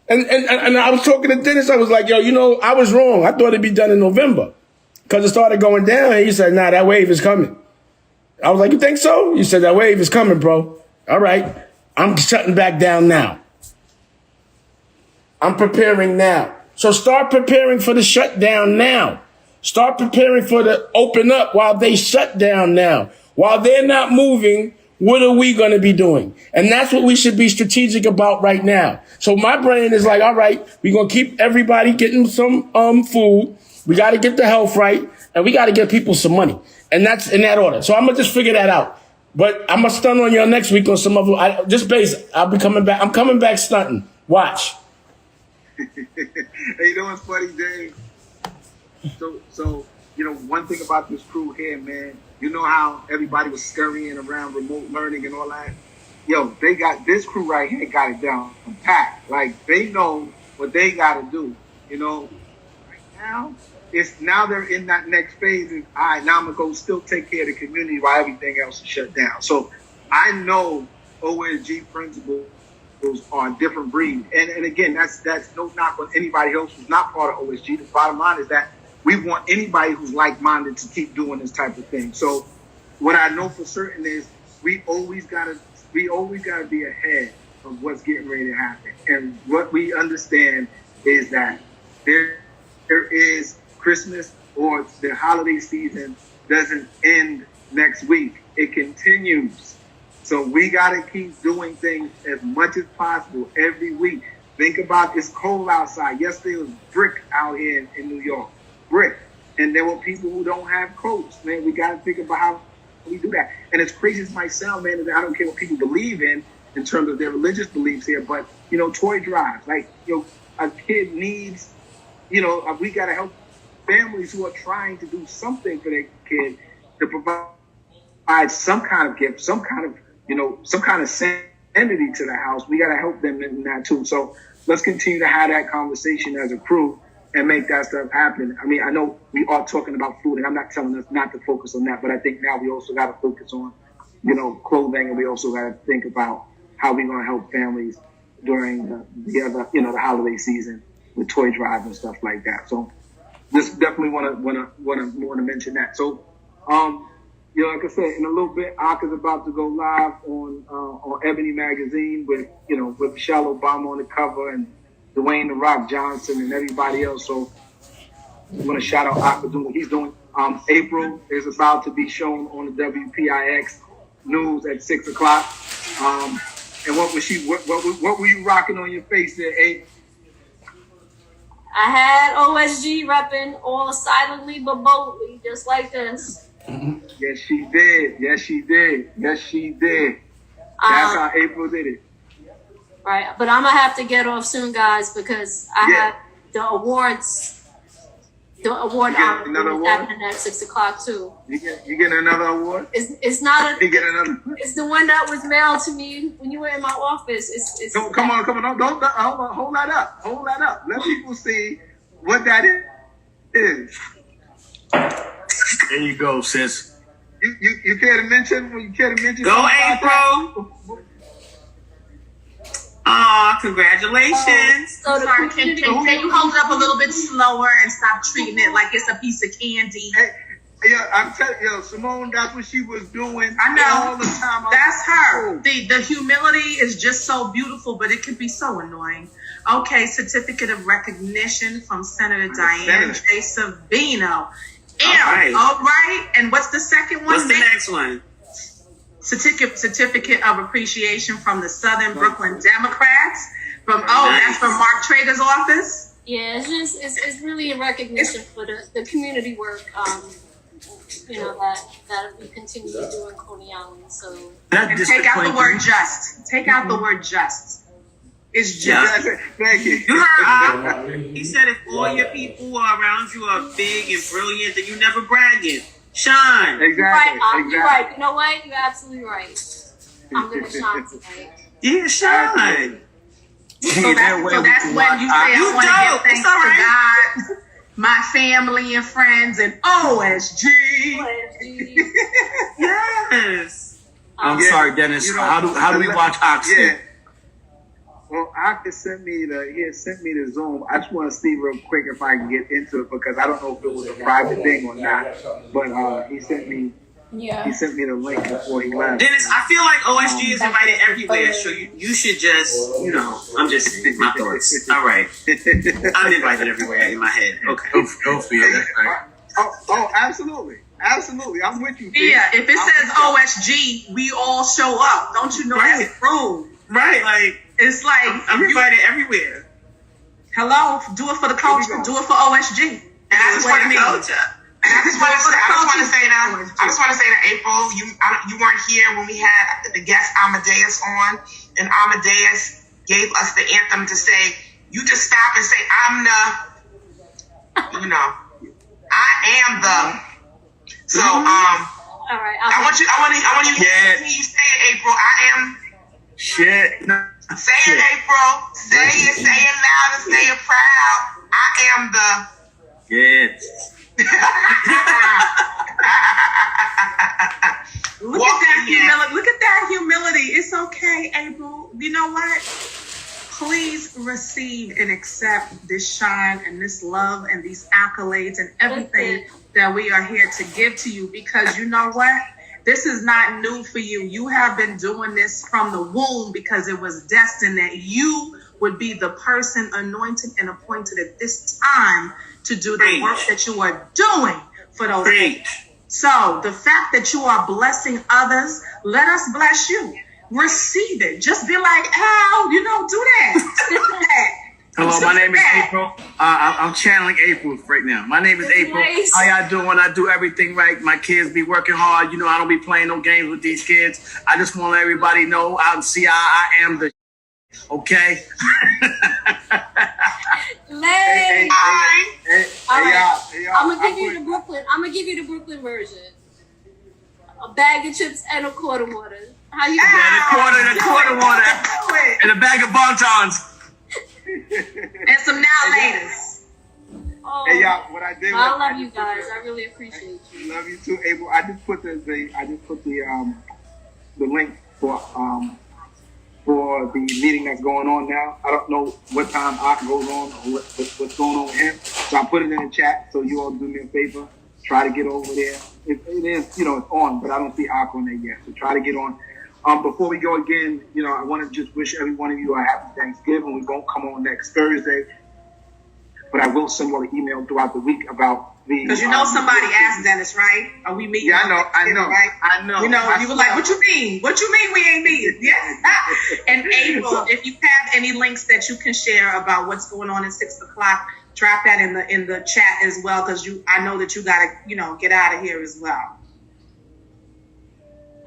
And I was talking to Dennis. I was like, yo, I was wrong. I thought it'd be done in November because it started going down. And he said, nah, that wave is coming. I was like, you think so? You said, that wave is coming, bro. All right. I'm shutting back down now. I'm preparing now. So start preparing for the shutdown now. Start preparing for the open up while they shut down now. While they're not moving, what are we going to be doing? And that's what we should be strategic about right now. So my brain is like, all right, we're going to keep everybody getting some food. We got to get the health right. And we got to get people some money. And that's in that order. So I'm going to just figure that out. But I'm going to stunt on y'all next week on some of them. I'll be coming back. I'm coming back stunting. Watch. Hey, what's funny, Dave? So, one thing about this crew here, man, you know how everybody was scurrying around remote learning and all that? Yo, they got this crew right here, got it down packed. Like, they know what they got to do, Right now, they're in that next phase. And, all right, now I'm going to go still take care of the community while everything else is shut down. So I know OSG principles are a different breed. And again, that's no knock on anybody else who's not part of OSG. The bottom line is that we want anybody who's like-minded to keep doing this type of thing. So what I know for certain is we always gotta be ahead of what's getting ready to happen. And what we understand is that there is Christmas or the holiday season doesn't end next week. It continues. So we got to keep doing things as much as possible every week. Think about it's cold outside. Yesterday was brick out here in New York. Brick. And there were people who don't have coats. Man, we got to think about how we do that. And as crazy as it might sound, man, I don't care what people believe in terms of their religious beliefs here, but, toy drives. Like, a kid needs, we got to help families who are trying to do something for their kid to provide some kind of gift, some kind of sanity to the house. We got to help them in that too. So let's continue to have that conversation as a crew and make that stuff happen. I mean, I know we are talking about food, and I'm not telling us not to focus on that, but I think now we also got to focus on, clothing, and we also got to think about how we're going to help families during the other, the holiday season with toy drives and stuff like that. So just definitely want to mention that. So, like I said, in a little bit, Ak is about to go live on Ebony magazine with Michelle Obama on the cover and Dwayne The Rock Johnson and everybody else. So I want to shout out Ak for doing what he's doing. April is about to be shown on the WPIX news at 6:00. And what was she? What were you rocking on your face there, Abe? I had OSG repping all silently but boldly, just like this. Yes, she did. Yes, she did. Yes, she did. That's how April did it. Right, but I'm gonna have to get off soon, guys, because I have the awards The award another award? happening at 6 o'clock too. You get another award? It's not a. You get another. It's the one that was mailed to me when you were in my office. It's come on, don't hold that up. Let people see what that is. There you go, sis. You care to mention? Go, April. Aw, congratulations. So sorry, can you hold it up a little bit slower and stop treating it like it's a piece of candy? Hey, yeah, I'm telling you, Simone, that's what she was doing. I know. All the time. That's her. The humility is just so beautiful, but it can be so annoying. Okay, certificate of recognition from Senator Diane J. Savino. All right. And what's the second one? What's the next one? Certificate of appreciation from the Southern Brooklyn Democrats. That's from Mark Traeger's office. Yeah, it's really a recognition for the community work. That we continue to do in Coney Island. So take out the word just. Take out the word just. It's just. Thank you. You heard he said if all your people around you are big and brilliant, then you never bragging. Shine. Exactly. You're right. You know what? You're absolutely right. I'm gonna shine tonight. Yeah, shine. So that's when you say I want to give thanks to God, my family and friends, and OSG. Yes. I'm sorry, Dennis. How do we watch Oxton? Yeah. Well, Ox sent me the Zoom. I just want to see real quick if I can get into it because I don't know if it was a private thing or not. But he sent me the link before he left. Dennis, I feel like OSG is invited everywhere, so you should just, I'm just my thoughts. All right. I'm invited everywhere in my head. Okay. Go for it. That's right. Oh, absolutely. Absolutely. I'm with you. Yeah, if it says OSG, we all show up. Don't you know that's rude? Right, like, it's like I'm invited everywhere. Hello, do it for the culture, do it for OSG. And I just want to I just want to say that April, you weren't here when we had the guest Amadeus on, and Amadeus gave us the anthem to say, you just stop and say, I'm the, I am the. So all right, I want you to hear you say it, April. I am. Shit. Say it, April. Say it loud and say it proud. I am the. Yes. Look at that humility. Look at that humility. It's okay, April. You know what? Please receive and accept this shine and this love and these accolades and everything that we are here to give to you, because you know what? This is not new for you. You have been doing this from the womb because it was destined that you would be the person anointed and appointed at this time to do the work that you are doing for those people. So the fact that you are blessing others, let us bless you. Receive it. Just be like, Al, do that. Do that. Hello, my name is April. I'm channeling April right now. My name is April. Nice. How y'all doing? I do everything right. My kids be working hard. I don't be playing no games with these kids. I just want to let everybody know out and see I am the okay? Hey, I'm gonna give you the Brooklyn. I'm gonna give you the Brooklyn version. A bag of chips and a quart of water. How you? And a quart of water, and a bag of Bontons. And some now laters. Oh, hey y'all, what I did. I love you guys. I really appreciate you. Love you too, April. I just put the link for the meeting that's going on now. I don't know what time Art goes on or what's going on with him, so I put it in the chat. So you all do me a favor, try to get over there. It is, it's on, but I don't see Art on there yet. So try to get on. Before we go again, I want to just wish every one of you a happy Thanksgiving. We won't come on next Thursday, but I will send you all an email throughout the week about the. Because somebody asked Dennis, right? Are we meeting? Yeah, I know. Right? I know. You were like, what you mean? What you mean we ain't meeting? Yeah. And April, if you have any links that you can share about what's going on at 6 o'clock, drop that in the chat as well, because I know that you gotta get out of here as well.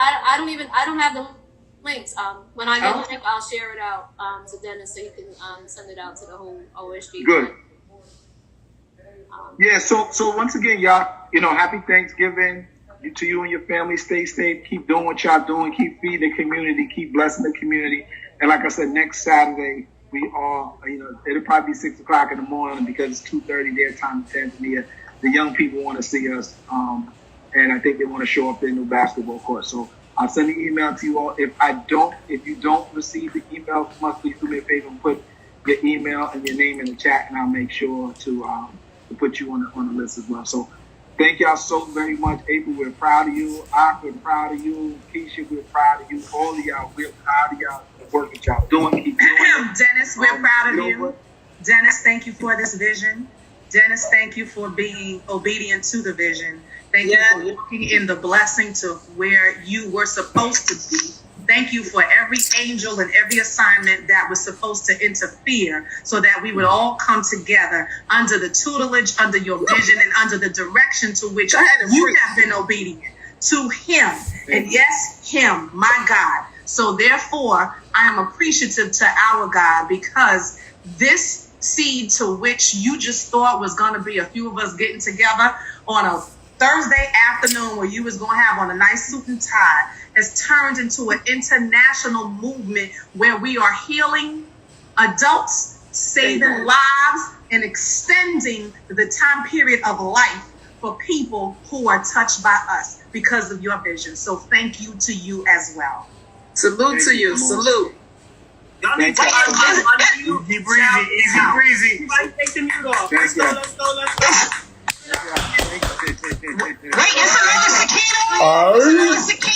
I don't have the links. When I get the link, I'll share it out to Dennis so you can send it out to the whole OSG. Good. Yeah, so once again, y'all, happy Thanksgiving to you and your family. Stay safe. Keep doing what y'all doing. Keep feeding the community. Keep blessing the community. And like I said, next Saturday, we all, it'll probably be 6 o'clock in the morning because it's 2:30 their time in Tanzania. The young people want to see us, and I think they want to show up their new basketball court. So I'll send an email to you all. If you don't receive the email from us, please do me a favor and put your email and your name in the chat, and I'll make sure to put you on the list as well. So thank y'all so very much. April, we're proud of you. Ak, we're proud of you. Keisha, we're proud of you. All of y'all, we're proud of y'all. The work that y'all doing. Keep doing. Dennis, we're proud of you. Dennis, thank you for this vision. Dennis, thank you for being obedient to the vision. Thank you for walking in the blessing to where you were supposed to be. Thank you for every angel and every assignment that was supposed to interfere so that we would all come together under the tutelage, under your vision, and under the direction to which you have been obedient to him. And yes, him, my God. So therefore, I am appreciative to our God because this seed to which you just thought was going to be a few of us getting together on a Thursday afternoon where you was going to have on a nice suit and tie has turned into an international movement where we are healing adults, saving lives, and extending the time period of life for people who are touched by us because of your vision. So thank you to you as well. Salute to you. Salute. Y'all need to Easy breezy, easy breezy. Everybody take the mute off. Let's go. Wait, it's another Sakina?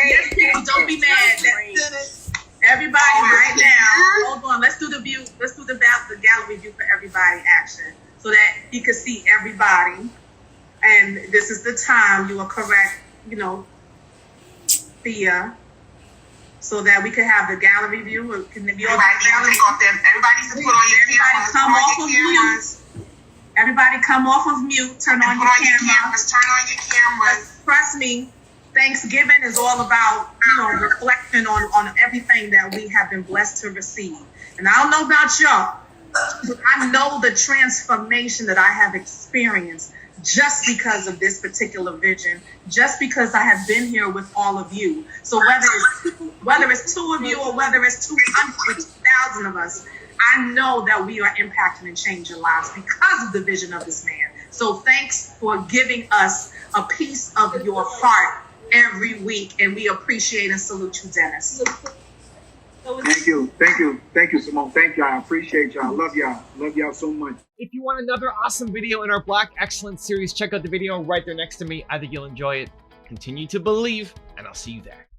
Yes, people, don't be mad. That's everybody right now. Hold on. Let's do the view. Let's do the gallery view for everybody action so that you can see everybody. And this is the time. You are correct. Thea. So that we can have the gallery view. Can be all Everybody needs to put on your cameras. Come off of mute. Everybody come off of mute. Turn on your cameras. Turn on your cameras. Trust me, Thanksgiving is all about, reflection on everything that we have been blessed to receive. And I don't know about y'all, but I know the transformation that I have experienced just because of this particular vision, just because I have been here with all of you. So whether it's two of you or whether it's 200 or 2,000 of us, I know that we are impacting and changing lives because of the vision of this man. So thanks for giving us a piece of your heart every week, and we appreciate and salute you, Dennis. Thank you, Simone. Thank y'all. I appreciate y'all. Love y'all so much. If you want another awesome video in our Black Excellence series, check out the video right there next to me. I think you'll enjoy it. Continue to believe, and I'll see you there.